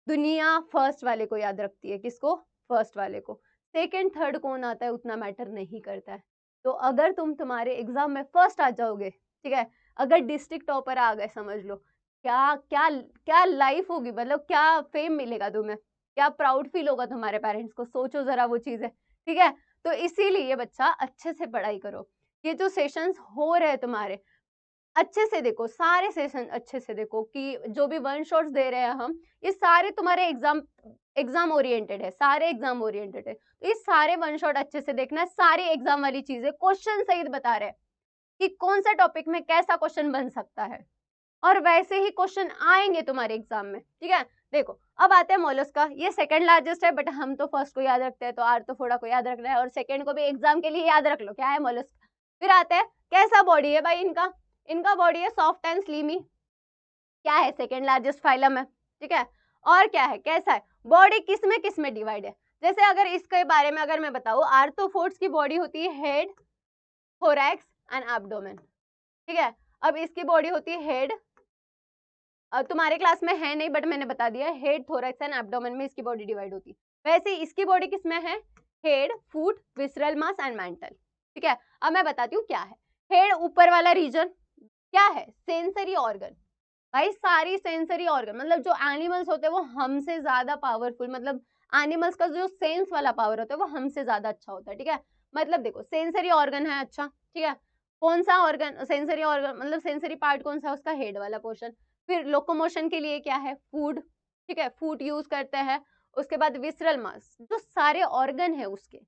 दुनिया फर्स्ट वाले को याद रखती है, किसको, फर्स्ट वाले को। सेकेंड थर्ड कौन आता है उतना मैटर नहीं करता है। तो अगर तुम तुम्हारे एग्जाम में फर्स्ट आ जाओगे, ठीक है, अगर डिस्ट्रिक्ट टॉपर आ गए, समझ लो क्या क्या क्या लाइफ होगी, मतलब क्या फेम मिलेगा तुम्हें, क्या प्राउड फील होगा तुम्हारे पेरेंट्स को, सोचो जरा वो चीज है। ठीक है, तो इसीलिए बच्चा अच्छे से पढ़ाई करो, ये जो सेशंस हो रहे हैं तुम्हारे, अच्छे से देखो, सारे सेशन अच्छे से देखो, कि जो भी वन शॉट्स दे रहे हैं हम, ये सारे तुम्हारे एग्जाम ओरिएंटेड है, सारे एग्जाम ओरिएंटेड है, तो ये सारे वन शॉट अच्छे से देखना है, सारी एग्जाम वाली चीजें क्वेश्चन सहित बता रहे हैं कि कौन सा टॉपिक में कैसा क्वेश्चन बन सकता है, और वैसे ही क्वेश्चन आएंगे तुम्हारे एग्जाम में। ठीक है, देखो अब आते हैं मोलस्का, ये सेकंड लार्जेस्ट है बट हम तो फर्स्ट को याद रखते हैं, तो आर्थ्रोपोडा को याद रखना है और सेकंड को भी एग्जाम के लिए याद रख लो, क्या है मोलस्का। फिर आते हैं कैसा बॉडी है भाई इनका, इनका बॉडी है सॉफ्ट एंड स्लीमी, क्या है सेकंड लार्जेस्ट फाइलम है, ठीक है। और क्या है, कैसा है बॉडी, किस में डिवाइड है। जैसे अगर इसके बारे में अगर मैं बताऊं, आर्थ्रोपोड्स की बॉडी होती है हेड, थोरैक्स एंड एब्डोमेन, ठीक है। अब इसकी बॉडी होती है हेड, तुम्हारे क्लास में है नहीं बट मैंने बता दिया, हेड, थोरैक्स एंड एब्डोमेन में इसकी बॉडी डिवाइड होती है। वैसे इसकी बॉडी किसमें है, head, foot, visceral mass and mental, ठीक है। अब मैं बताती हूँ क्या है। हेड ऊपर वाला रीजन क्या है, सेंसरी ऑर्गन, भाई सारी सेंसरी ऑर्गन, मतलब जो एनिमल्स होते हैं वो हमसे ज्यादा पावरफुल, मतलब एनिमल्स का जो सेंस वाला पावर होता है वो हमसे ज्यादा अच्छा होता है, ठीक है। मतलब देखो सेंसरी ऑर्गन है, अच्छा ठीक है। कौन सा ऑर्गन सेंसरी ऑर्गन, मतलब सेंसरी पार्ट कौन सा है उसका, हेड वाला पोर्शन। फिर लोकोमोशन के लिए क्या है, फूड, ठीक है, फूड यूज करते हैं। उसके बाद विसरल मास, जो सारे ऑर्गन है उसके,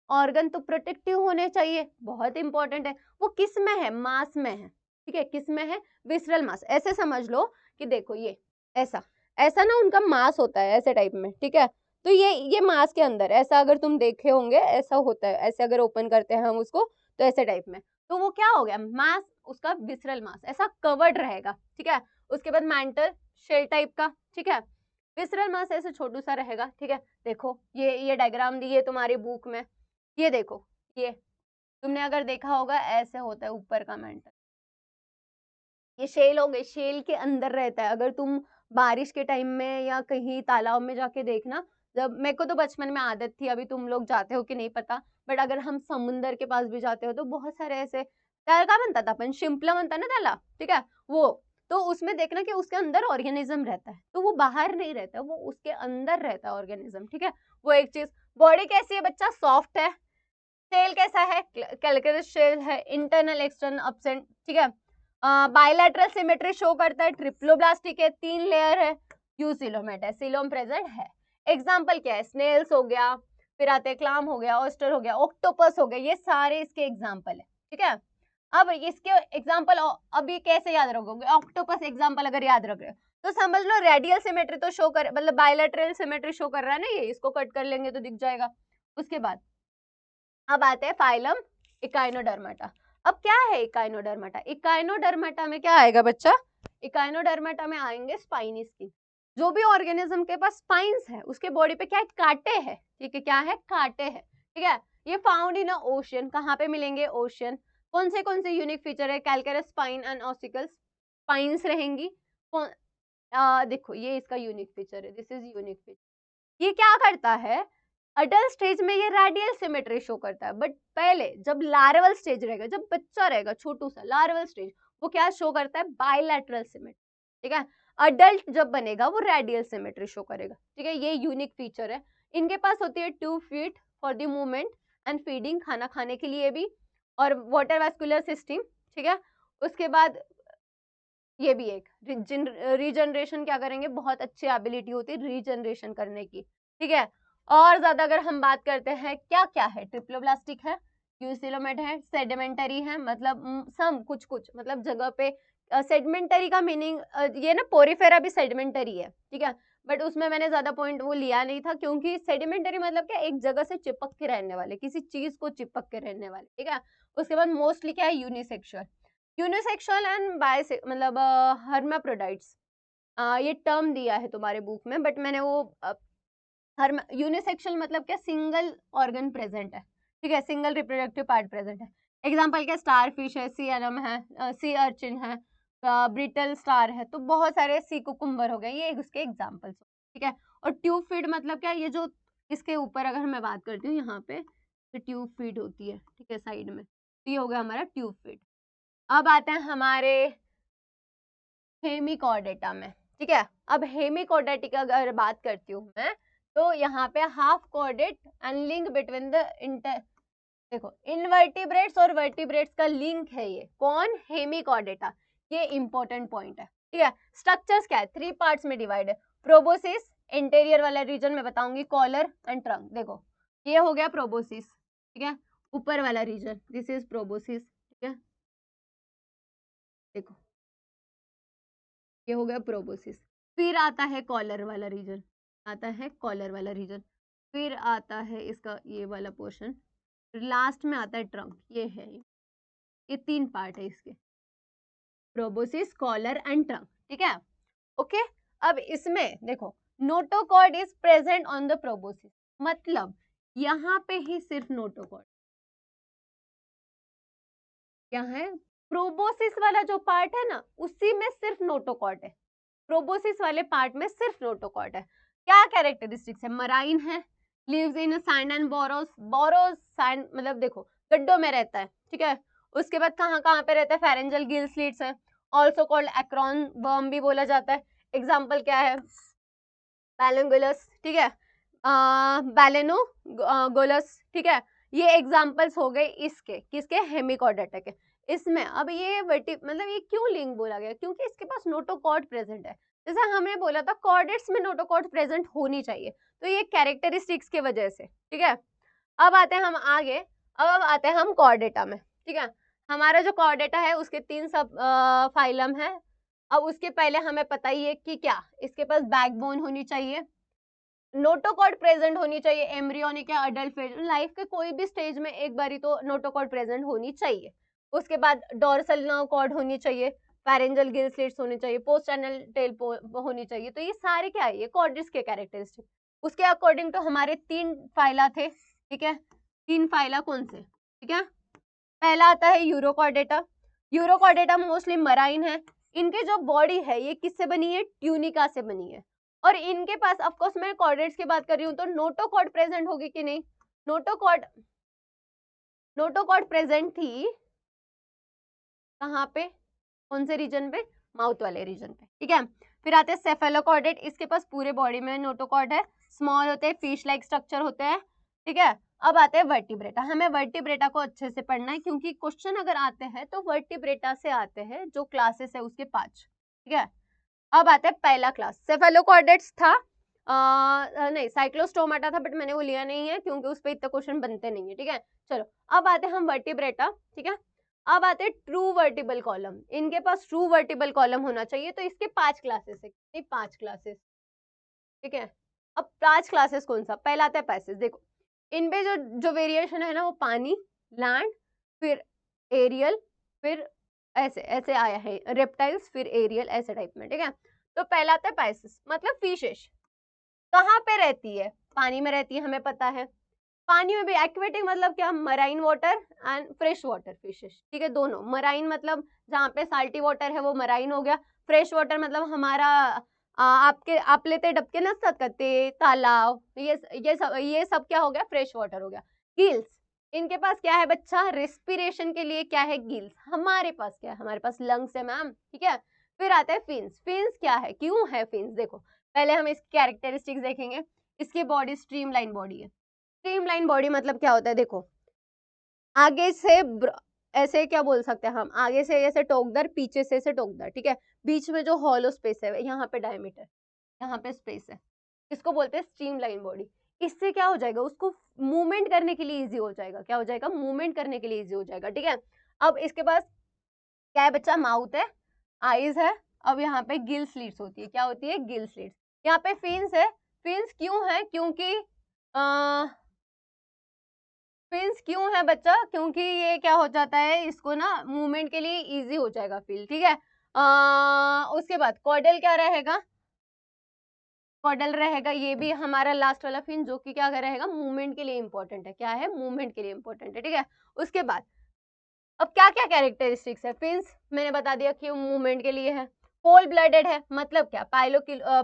ऑर्गन तो प्रोटेक्टिव होने चाहिए, बहुत इंपॉर्टेंट है। वो किस में है, मास में है, ठीक है, किस में है, विसरल मास। ऐसे समझ लो कि देखो ये ऐसा ऐसा ना उनका मास होता है ऐसे टाइप में, ठीक है। तो ये मास के अंदर ऐसा अगर तुम देखे होंगे ऐसा होता है, ऐसे अगर ओपन करते हैं हम उसको तो ऐसे टाइप में, तो वो क्या हो गया, मास, उसका विसरल मास ऐसा कवर्ड रहेगा, ठीक है। उसके बाद मेंटल शेल टाइप का, ठीक है। विसरल मास ऐसे छोटू सा रहेगा, ठीक है। देखो ये डायग्राम दी है तुम्हारी बुक में, ये देखो, ये तुमने अगर देखा होगा ऐसे होता है ऊपर का मेंटल, ये शेल हो गए, शेल के अंदर रहता है। अगर तुम बारिश के टाइम में या कहीं तालाब में जाके देखना, जब मेरे को तो बचपन में आदत थी, अभी तुम लोग जाते हो कि नहीं पता, बट अगर हम समुंदर के पास भी जाते हो तो बहुत सारे ऐसे त्याला का बनता था अपन, शिंपला बनता ना त्याला, ठीक है, वो तो उसमें देखना कि उसके अंदर ऑर्गेनिज्म रहता है, तो वो बाहर नहीं रहता, वो उसके अंदर रहता है ऑर्गेनिज्म, ठीक है। वो एक चीज। बॉडी कैसी है बच्चा, सॉफ्ट है। शेल कैसा है, कैलकुलस शेल है, इंटरनल एक्सटर्नल अपसेंट, ठीक है। बायलैटरल सिमेट्री शो करता है, ट्रिप्लोब्लास्टिक है, 3 लेयर है, यूसिलोमेट है, सिलोम प्रेजेंट है। एग्जांपल क्या है, स्नेल्स हो गया, फिर आते क्लाम हो गया, ऑयस्टर हो गया, ऑक्टोपस हो गया, ये सारे इसके एग्जांपल है, ठीक है। अब इसके एग्जांपल अभी कैसे याद रखोगे, ऑक्टोपस एग्जांपल अगर याद रख रहे हो तो समझ लो रेडियल सिमेट्री तो शो कर, मतलब बायलैटरल सिमेट्री शो कर रहा है ना, ये इसको कट कर लेंगे तो दिख जाएगा। उसके बाद अब आते हैं फाइलम इकाइनोडर्माटा। अब क्या है इकाइनोडर्माटा, इकाइनोडर्माटा में क्या आएगा बच्चा, इकाइनोडर्माटा में आएंगे स्पाइनी स्किन। जो भी ऑर्गेनिज्म के पास स्पाइंस है उसके बॉडी पे क्या है, कांटे हैं, ठीक है, क्या है, कांटे हैं, ठीक है। ये फाउंड इन ओशियन, कहाँ पे मिलेंगे, ओशियन। कौन से यूनिक फीचर है, कैलकेरस स्पाइन एंड ऑसिकल्स, स्पाइंस रहेंगी। देखो ये इसका यूनिक फीचर है, दिस इज यूनिक फीचर। ये क्या करता है, अडल्ट स्टेज में ये रेडियल सिमेट्री शो करता है, बट पहले जब लार्वल स्टेज रहेगा, जब बच्चा रहेगा छोटू सा लार्वल स्टेज, वो क्या शो करता है, बायलैटरल सिमेट्री, ठीक है। अडल्ट जब बनेगा वो रेडियल सिमेट्री शो करेगा, ठीक है। ये यूनिक फीचर है। इनके पास होती है 2 feet for the movement and feeding, खाना खाने के लिए भी, और वाटर वैस्कुलर सिस्टम, ठीक है। उसके बाद ये भी एक रीजनरेशन क्या करेंगे, बहुत अच्छी एबिलिटी होती है रीजनरेशन करने की, ठीक है। और ज्यादा अगर हम बात करते हैं क्या क्या है, ट्रिप्लोब्लास्टिक है, यूसिलोमेट है, सेडिमेंटरी है, मतलब सम कुछ कुछ मतलब जगह पे, सेडिमेंटरी का मीनिंग ये ना, पोरिफेरा भी सेडिमेंटरी है, ठीक है। बट उसमें मैंने ज्यादा पॉइंट वो लिया नहीं था, क्योंकि सेडिमेंटरी मतलब क्या, एक जगह से चिपक के रहने वाले, किसी चीज को चिपक के रहने वाले, ठीक है। उसके बाद मोस्टली क्या है, यूनिसेक्सुअल, यूनिसेक्सुअल एंड बाय मतलब हर्माफ्रोडाइट्स, ये टर्म दिया है तुम्हारे बुक में, बट मैंने वो यूनिसेक्सुअल मतलब क्या, सिंगल ऑर्गन प्रेजेंट है, ठीक है, सिंगल रिप्रोडक्टिव पार्ट प्रेजेंट है। एग्जांपल क्या, स्टार फिश है, सी एनम है, सी अर्चिन है, ब्रिटल स्टार है, तो बहुत सारे सी कुकुम्बर हो गए, ये उसके एग्जांपल्स, ठीक है। और ट्यूब फीड मतलब क्या, ये जो इसके ऊपर अगर मैं बात करती हूँ यहाँ पे, तो ट्यूब फीड होती है, ठीक है, साइड में, तो ये हो गया हमारा ट्यूब फीड। अब आते हैं हमारे हेमिकॉर्डेटा में, ठीक है। अब हेमिकॉर्डेटा की अगर बात करती हूँ मैं, तो यहाँ पे half chordate and link between the inter, देखो इनवर्टिब्रेट्स और वर्टिब्रेट्स का लिंक है, ये कौन, हेमिकॉर्डेटा, ये इंपॉर्टेंट पॉइंट है, ठीक है। स्ट्रक्चर्स क्या है, 3 पार्ट्स में डिवाइड है, प्रोबोसिस, इंटीरियर वाला रीजन में बताऊंगी, कॉलर एंड ट्रंक। देखो ये हो गया प्रोबोसिस, ठीक है, ऊपर वाला रीजन, दिस इज प्रोबोसिस, ठीक है। देखो ये हो गया प्रोबोसिस। फिर आता है कॉलर वाला रीजन, आता है कॉलर वाला रीजन, फिर आता है इसका ये वाला पोर्शन, लास्ट में आता है ट्रंक। ये है, ये 3 पार्ट है इसके, प्रोबोसिस, कॉलर एंड ट्रंक, ठीक है। ओके, अब इसमें देखो notochord is present on the proboscis, मतलब यहाँ पे ही सिर्फ नोटोकॉर्ड, क्या है, प्रोबोसिस वाला जो पार्ट है ना उसी में सिर्फ नोटोकॉर्ड है, प्रोबोसिस वाले पार्ट में सिर्फ नोटोकॉर्ड है। क्या कैरेक्टरिस्टिक्स है, मराइन है, lives in sand and burrows, burrows sand मतलब देखो गड्ढों में रहता है, ठीक है। उसके बाद कहाँ कहाँ पे रहता है, फेरेंजल गिल स्लिट्स है, ऑल्सो कॉल्ड एक्रोन वर्म भी बोला जाता है। एग्जाम्पल क्या है, बैलेंगुलस, ठीक है, बैलेनो गोलस, ठीक है। ये एग्जाम्पल्स हो गए इसके, किसके, हेमिकॉर्डेटा के। इसमें अब ये मतलब ये क्यों लिंक बोला गया, क्योंकि इसके पास नोटोकॉर्ड प्रेजेंट है। जैसे हमने बोला था कॉर्डेट्स में नोटोकॉर्ड प्रेजेंट होनी चाहिए, तो ये कैरेक्टरिस्टिक्स की वजह से, ठीक है। अब आते हैं हम आगे, अब आते हैं हम कॉर्डेटा में, ठीक है। हमारा जो कॉर्डेटा है उसके 3 सब फाइलम है। अब उसके पहले हमें पता ही है कि क्या, इसके पास बैकबोन होनी चाहिए, नोटोकॉर्ड प्रेजेंट होनी चाहिए, एम्ब्रियोनिक या अडल्ट फेज, लाइफ के कोई भी स्टेज में एक बारी तो नोटोकॉर्ड प्रेजेंट होनी चाहिए। उसके बाद डोर्सल नर्व कॉर्ड होनी चाहिए, पैरेंजल गिल स्लिट्स होनी चाहिए, पोस्ट एनल टेल होनी चाहिए। तो ये सारे क्या है, ये कॉर्डेट्स के कैरेक्टरिस्टिक। उसके अकॉर्डिंग तो हमारे 3 फाइला थे, ठीक है। 3 फाइला कौन से, ठीक है। पहला आता है यूरोकॉर्डेटा, यूरोकॉर्डेटा मोस्टली मराइन है। इनके जो बॉडी है ये किससे बनी है, ट्यूनिका से बनी है। और इनके पास ऑफ कोर्स मैं कॉर्डेट्स की बात कर रही हूँ तो नोटोकॉर्ड प्रेजेंट होगी कि नहीं, नोटोकॉर्ड प्रेजेंट थी कहाँ पे, कौन से रीजन पे, माउथ वाले रीजन पे, ठीक है। फिर आते हैं सेफेलोकॉर्डेट, इसके पास पूरे बॉडी में नोटोकॉर्ड है, स्मॉल होते हैं, फिश लाइक स्ट्रक्चर होते हैं, ठीक है। अब आते हैं वर्टिब्रेटा, हमें वर्टिब्रेटा को अच्छे से पढ़ना है क्योंकि क्वेश्चन अगर आते हैं तो वर्टिब्रेटा से आते हैं, जो क्लासेस है उसके 5, ठीक है। अब आते हैं पहला क्लास, सेफेलोकॉर्डेट्स था, नहीं साइक्लोस्टोमाटा था बट मैंने वो लिया नहीं है क्योंकि उस पर इतना क्वेश्चन बनते नहीं है, ठीक है। चलो अब आते हैं हम वर्टिब्रेटा, ठीक है। अब आते हैं ट्रू वर्टिबल कॉलम, इनके पास ट्रू वर्टिबल कॉलम होना चाहिए, तो इसके 5 क्लासेस है, 5 क्लासेस, ठीक है। अब 5 क्लासेस कौन सा, पहला आता है पैसेज, देखो इनपे जो वेरिएशन है ना वो पानी, लैंड, फिर एरियल, फिर ऐसे ऐसे आया है रेप्टाइल्स, फिर एरियल, ऐसे टाइप में, ठीक है। तो पहला आता है पैसेज, मतलब फिशेस कहाँ पे रहती है, पानी में रहती है, हमें पता है। पानी में भी एक्वेटिक मतलब क्या, marine water and fresh water fishes, ठीक है। दोनों, मराइन मतलब जहाँ पे साल्टी वाटर है वो मराइन हो गया, फ्रेश वाटर मतलब हमारा आपके आप लेते डबके नसत करते तालाब, ये सब क्या हो गया, फ्रेश वाटर हो गया। गिल्स, इनके पास क्या है बच्चा, रेस्पिरेशन के लिए क्या है, गिल्स। हमारे पास क्या है, हमारे पास लंग्स है मैम, ठीक है। फिर आता है फिन्स, फिन्स क्या है, क्यों है फिन्स, देखो पहले हम इसकी कैरेक्टरिस्टिक्स देखेंगे। इसकी बॉडी स्ट्रीमलाइन बॉडी है, स्ट्रीमलाइन बॉडी मतलब क्या होता है, देखो आगे से ऐसे क्या बोल सकते हैं हम, आगे से ऐसे टोकदार, पीछे से ऐसे टोकदार, ठीक है। बीच में जो हॉलो स्पेस है यहाँ पे डायमीटर, यहाँ पे स्पेस है, इसको बोलते हैं स्ट्रीमलाइन बॉडी। इससे क्या हो जाएगा, उसको मूवमेंट करने के लिए इजी हो जाएगा, क्या हो जाएगा, मूवमेंट करने के लिए इजी हो जाएगा, ठीक है। अब इसके पास क्या है बच्चा, माउथ है, आईज है, अब यहाँ पे गिल स्लिट्स होती है, क्या होती है, गिल स्लिट्स। यहाँ पे फिन्स है, फिन्स क्यों है, क्योंकि फिन्स क्यों है बच्चा, क्योंकि ये क्या हो जाता है, इसको ना मूवमेंट के लिए इजी हो जाएगा फील, ठीक है। उसके बाद कॉर्डल क्या रहेगा, कॉर्डल रहेगा, ये भी हमारा लास्ट वाला फिन जो कि क्या रहेगा, मूवमेंट के लिए इंपॉर्टेंट है, क्या है, मूवमेंट के लिए इंपॉर्टेंट है, ठीक है। उसके बाद अब क्या क्या कैरेक्टरिस्टिक्स है, फिन्स मैंने बता दिया कि मूवमेंट के लिए है, कोल्ड ब्लडेड है, मतलब क्या,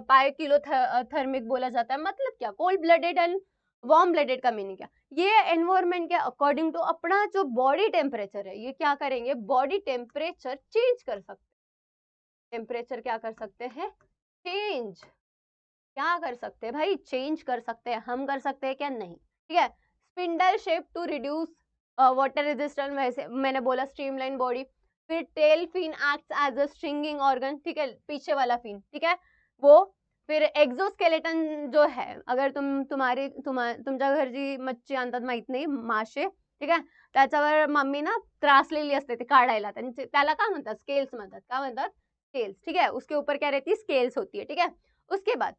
पायोकिलोथर्मिक बोला जाता है, मतलब क्या, cold blooded and warm blooded का मीनिंग क्या, ये एनवायरमेंट के अकॉर्डिंग टू अपना जो बॉडी टेम्परेचर है, ये क्या करेंगे, बॉडी टेम्परेचर चेंज कर सकते हैं, टेम्परेचर क्या कर सकते हैं, चेंज, क्या कर सकते हैं भाई, चेंज कर सकते हैं, हम कर सकते हैं क्या, नहीं, ठीक है। Spindle shape to reduce water resistance, वैसे मैंने बोला स्ट्रीमलाइन बॉडी। फिर tail fin acts as a stringing organ, ठीक है, पीछे वाला फिन, ठीक है वो। फिर एक्सोस्केलेटन जो है, अगर तुमच्या घरची मच्छी आणतात माहित नाही, मासे, ठीक आहे, त्याच्यावर मम्मी ना त्रासलेली असते ते काढायला, त्याला काय म्हणतात, स्केल्स म्हणतात, काय म्हणतात, स्केल्स, ठीक है, उसके ऊपर क्या रहती है, स्केल्स होती है, ठीक है। उसके बाद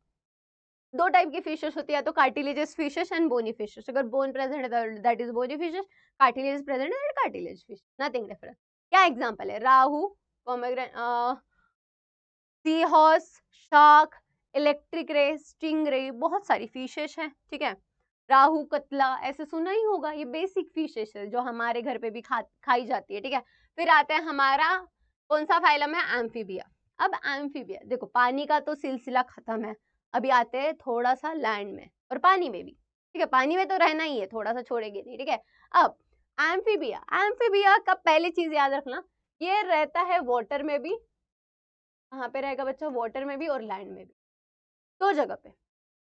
दो टाइप की फिशेस होती है, तो cartilaginous fishes and bony fishes. अगर बोन प्रेजेंट है that is bony fishes, cartilage present है that cartilage fish, nothing different. क्या एग्जांपल है, rohu, pomegranate, sea horse, shark, electric ray, stingray, बहुत सारी फिशेस हैं, ठीक है। राहू, कतला, ऐसे सुना ही होगा, ये बेसिक फिशेस है जो हमारे घर पे भी खाई जाती है, ठीक है। फिर आता है हमारा कौन सा फाइलम है, एम्फीबिया। अब एम्फीबिया देखो, पानी का तो सिलसिला खत्म है, अभी आते हैं थोड़ा सा लैंड में और पानी में भी, ठीक है, पानी में तो रहना ही है, थोड़ा सा छोड़ेंगे नहीं, ठीक है। अब एम्फीबिया, एम्फीबिया का पहली चीज याद रखना, ये रहता है वाटर में भी, कहाँ पे रहेगा बच्चा, वाटर में भी और लैंड में भी, दो जगह पे।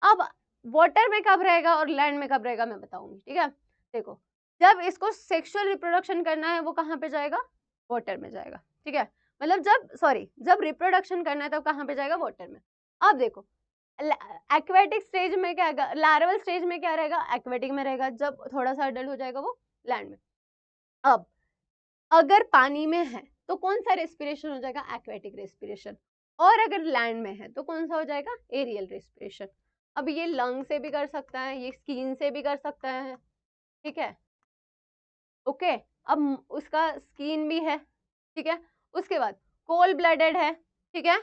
अब वाटर में कब रहेगा और लैंड में कब रहेगा मैं बताऊंगी, ठीक है। देखो, जब इसको सेक्सुअल रिप्रोडक्शन करना है वो कहाँ पे जाएगा, वाटर में जाएगा, ठीक है। मतलब जब रिप्रोडक्शन करना है तब कहाँ पे जाएगा, वाटर में। अब देखो, एक्वेटिक स्टेज में क्या रहेगा, लार्वल स्टेज में क्या रहेगा, एक्वेटिक में रहेगा, जब थोड़ा सा अडल्ट हो जाएगा वो लैंड में। अब अगर पानी में है तो कौन सा रेस्पिरेशन हो जाएगा, एक्वेटिक रेस्पिरेशन, और अगर लैंड में है तो कौन सा हो जाएगा, एरियल रेस्पिरेशन। अब ये लंग से भी कर सकता है, ये स्किन से भी कर सकता है, ठीक है, ओके। अब उसका स्किन भी है, ठीक है। उसके बाद कोल्ड ब्लडेड है, ठीक है,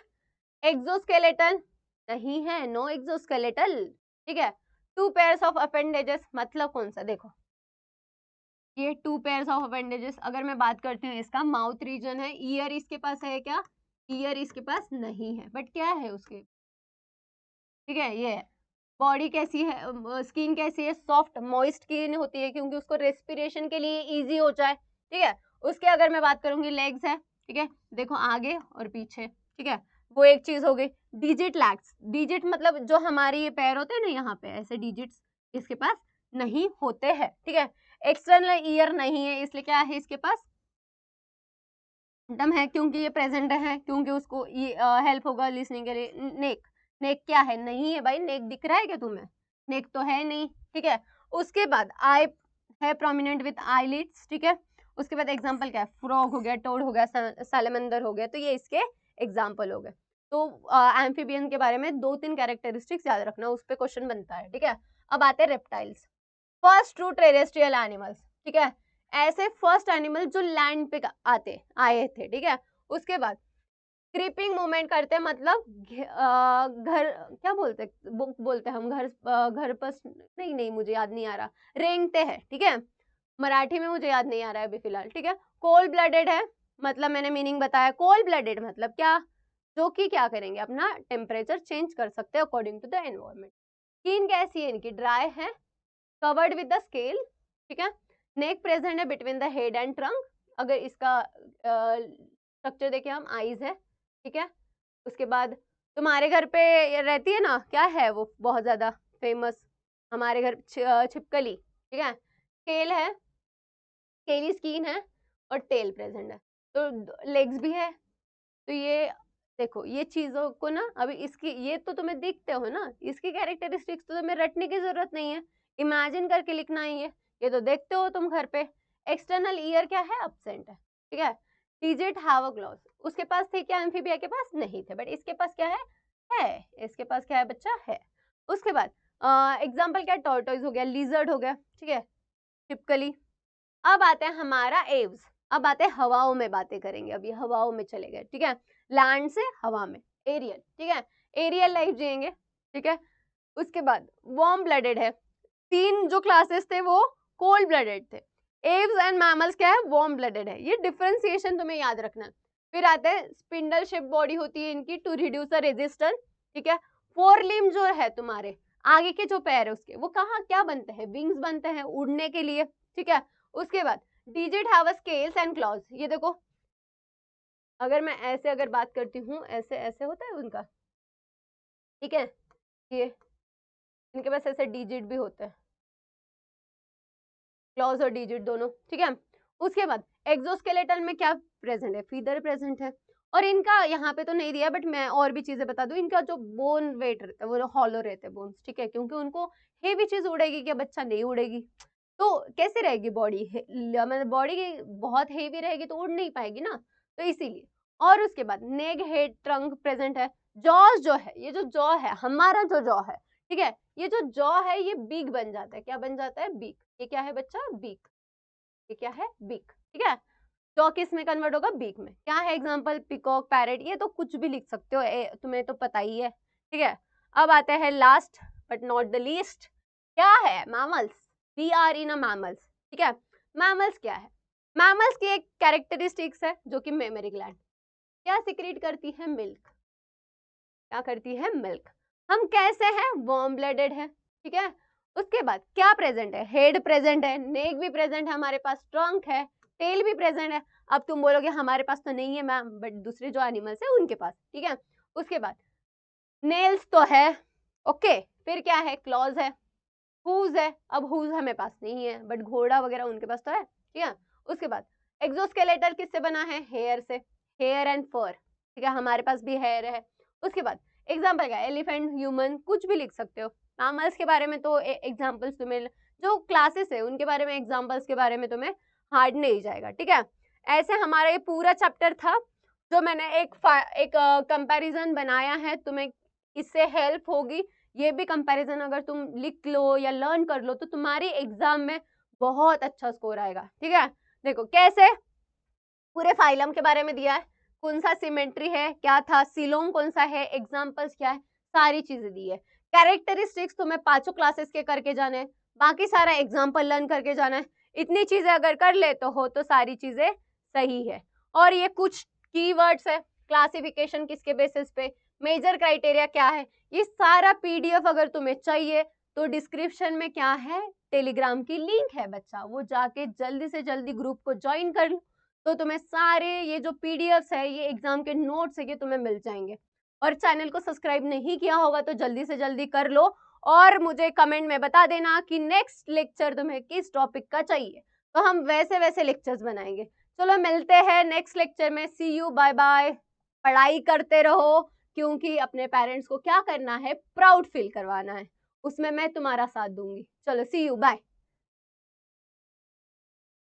एक्सोस्केलेटल नहीं है, नो एक्सोस्केलेटल, ठीक है। टू पेयर्स ऑफ अपेंडेजेस, मतलब कौन सा, देखो ये टू पेयर्स ऑफ अपेंडेजेस, अगर मैं बात करती हूँ इसका माउथ रीजन है, ईयर इसके पास है क्या, ईयर इसके पास नहीं है, बट क्या है उसके, ठीक है, ये है। बॉडी कैसी है, स्किन कैसी है, सॉफ्ट मॉइस्ट स्किन होती है क्योंकि उसको रेस्पिरेशन के लिए इजी हो जाए, ठीक है। उसके अगर मैं बात करूंगी लेग्स है, ठीक है, देखो आगे और पीछे, ठीक है, वो एक चीज हो गई। डिजिट लैग्स, डिजिट मतलब जो हमारी ये पैर होते हैं ना, यहाँ पे ऐसे डिजिट्स इसके पास नहीं होते हैं, ठीक है। एक्सटर्नल ईयर नहीं है, इसलिए क्या है इसके पास, दम है क्योंकि ये प्रेजेंट है, क्योंकि उसको हेल्प होगा लिसनिंग के लिए। नेक, नेक क्या है, नहीं है भाई, नेक दिख रहा है क्या तुम्हें, नेक तो है नहीं, ठीक है। उसके बाद आई है प्रोमिनेंट विथ आईलिड्स, ठीक है। उसके बाद एग्जांपल क्या है, फ्रॉग हो गया, टोड हो गया, सैलमंदर हो गया, तो ये इसके एग्जांपल हो गए। तो एम्फीबियन के बारे में 2-3 कैरेक्टरिस्टिक्स याद रखना, उस पर क्वेश्चन बनता है, ठीक है। अब आते हैं reptiles, first true terrestrial animals, ठीक है, ऐसे फर्स्ट एनिमल जो लैंड पे आए थे, ठीक है। उसके बाद क्रीपिंग मूवमेंट करते, मतलब घर क्या बोलते बोलते हम, घर पर नहीं मुझे याद नहीं आ रहा, रेंगते हैं, ठीक है, मराठी में मुझे याद नहीं आ रहा है अभी फिलहाल, ठीक है। कोल्ड ब्लडेड है, मतलब मैंने मीनिंग बताया, कोल्ड ब्लडेड मतलब क्या, जो कि क्या करेंगे, अपना टेम्परेचर चेंज कर सकते हैं according to the environment. Skin कैसी है इनकी, ड्राई है, कवर्ड विद द स्केल, ठीक है। नेक प्रेजेंट है between the head and trunk, अगर इसका स्ट्रक्चर देखें हम, आईज है, ठीक है। उसके बाद तुम्हारे घर पे ये रहती है ना, क्या है वो बहुत ज्यादा फेमस हमारे घर, छिपकली, ठीक है। स्केल है, स्केली स्किन है और टेल प्रेजेंट है, तो लेग्स भी है। तो ये देखो, ये चीजों को ना, अभी इसकी ये तो तुम्हें दिखते हो ना, इसकी कैरेक्टरिस्टिक्स तो तुम्हें रटने की जरूरत नहीं है, इमेजिन करके लिखना ही है, ये तो देखते हो तुम घर पे। एक्सटर्नल ईयर क्या है, एब्सेंट है, ठीक है। डिजिट हैव अ क्लॉज, उसके पास थे क्या, एम्फीबिया के पास नहीं थे, बट इसके पास क्या है, इसके पास क्या है बच्चा, है। उसके बाद एग्जाम्पल क्या, टॉर्टोइज हो गया, लिजर्ड हो गया, ठीक है, छिपकली। अब आते हैं हमारा एव्स, अब आते हैं हवाओं में बातें करेंगे, अभी हवाओं में चले गए, ठीक है, लैंड से हवा में, एरियल, ठीक है, एरियल लाइफ जिएंगे, ठीक है। उसके बाद वार्म ब्लडेड है, 3 जो क्लासेस थे वो कोल्ड ब्लडेड थे, एव्स एंड मैमल्स क्या है, वार्म ब्लडेड है, ये डिफरेंशिएशन तुम्हें याद रखना है। फिर आते हैं स्पिंडल शेप बॉडी होती है इनकी टू रिड्यूस द रेजिस्टेंस, ठीक है। 4 लिम्ब जो है तुम्हारे आगे के जो पैर है उसके, वो कहाँ क्या बनते हैं, विंग्स बनते हैं उड़ने के लिए, ठीक है। उसके बाद digit have a scales and clause, ये देखो, अगर मैं ऐसे अगर बात करती हूँ, ऐसे ऐसे होता है उनका, ठीक है, ये इनके पास ऐसे डिजिट भी होते हैं, क्लॉज और डिजिट दोनों, ठीक है। उसके बाद एक्सोस्केलेटन में क्या प्रेजेंट है, फीदर प्रेजेंट है, और इनका यहाँ पे तो नहीं दिया, बट मैं और भी चीजें बता दूं, इनका जो बोन वेट रहता है वो हॉलो रहते हैं बोन्स, ठीक है, क्योंकि उनको हेवी चीज उड़ेगी क्या बच्चा, नहीं उड़ेगी, तो कैसे रहेगी बॉडी, मतलब बॉडी बहुत हेवी रहेगी तो उड़ नहीं पाएगी ना, तो इसीलिए। और उसके बाद नेक, हेड, ट्रंक प्रेजेंट है। जॉज जो है, ये जो जॉ है, हमारा जो जॉ है, ठीक है, ये जो जॉ है ये बीक बन जाता है। क्या बन जाता है? बीक। ये क्या है बच्चा? बीक। ये क्या है? बीक। ठीक है, जॉ किस में कन्वर्ट होगा? बीक में। क्या है एग्जाम्पल? पिकॉक, पैरेट, ये तो कुछ भी लिख सकते हो, तुम्हें तो पता ही है। ठीक है, अब आते हैं last but not the least, क्या है? Mammals. We are in a mammals. ठीक है, मैमल्स क्या है? मैमल्स की एक कैरेक्टरिस्टिक्स है जो कि मेमोरी ग्लैंड क्या सिक्रेट करती है? मिल्क। क्या करती है? मिल्क। हम कैसे हैं? वार्म ब्लडेड है। ठीक है, उसके बाद क्या प्रेजेंट है? हेड प्रेजेंट है, नेक भी प्रेजेंट है हमारे पास, ट्रंक है, टेल भी प्रेजेंट है। अब तुम बोलोगे हमारे पास तो नहीं है मैम, बट दूसरे जो एनिमल्स है उनके पास। ठीक है, उसके बाद नेल्स तो है। ओके, फिर क्या है? क्लॉज है, हुज है। अब हुज हमें पास नहीं है, बट घोड़ा वगैरह उनके पास तो है। ठीक है, उसके बाद एक्सोस्केलेटल किससे बना है? हेयर से, हेयर एंड फर। ठीक है, हमारे पास भी हेयर है। उसके बाद एग्जाम्पल क्या? एलिफेंट, ह्यूमन, कुछ भी लिख सकते हो। मैमल्स के बारे में तो एग्जाम्पल्स तुम्हें जो क्लासेस है उनके बारे में, एग्जाम्पल्स के बारे में तुम्हें हार्ड नहीं जाएगा। ठीक है, ऐसे हमारा ये पूरा चैप्टर था जो मैंने एक कंपैरिजन बनाया है, तुम्हें इससे हेल्प होगी। ये भी कंपैरिजन अगर तुम लिख लो या लर्न कर लो तो तुम्हारी एग्जाम में बहुत अच्छा स्कोर आएगा। ठीक है, देखो कैसे, पूरे फाइलम के बारे में दिया है, कौन सा सिमेट्री है, क्या था, सिलोम कौन सा है, एग्जाम्पल्स क्या है, सारी चीजें दी है। कैरेक्टरिस्टिक्स तुम्हें 5 क्लासेस के करके जाने, बाकी सारा एग्जाम्पल लर्न करके जाना है। इतनी चीजें अगर कर लेते हो तो सारी चीजें सही है। और ये कुछ कीवर्ड्स है, क्लासिफिकेशन किसके बेसिस पे, मेजर क्राइटेरिया क्या है, ये सारा पीडीएफ अगर तुम्हें चाहिए तो डिस्क्रिप्शन में क्या है? टेलीग्राम की लिंक है बच्चा, वो जाके जल्दी से जल्दी ग्रुप को ज्वाइन कर लो, तो तुम्हें सारे ये जो पीडीएफ्स है, ये एग्जाम के नोट्स है, ये तुम्हें मिल जाएंगे। और चैनल को सब्सक्राइब नहीं किया होगा तो जल्दी से जल्दी कर लो, और मुझे कमेंट में बता देना कि नेक्स्ट लेक्चर तुम्हें किस टॉपिक का चाहिए, तो हम वैसे वैसे लेक्चर्स बनाएंगे। चलो मिलते हैं नेक्स्ट लेक्चर में, सी यू, बाय बाय। पढ़ाई करते रहो, क्योंकि अपने पेरेंट्स को क्या करना है? प्राउड फील करवाना है, उसमें मैं तुम्हारा साथ दूंगी। चलो सी यू, बाय।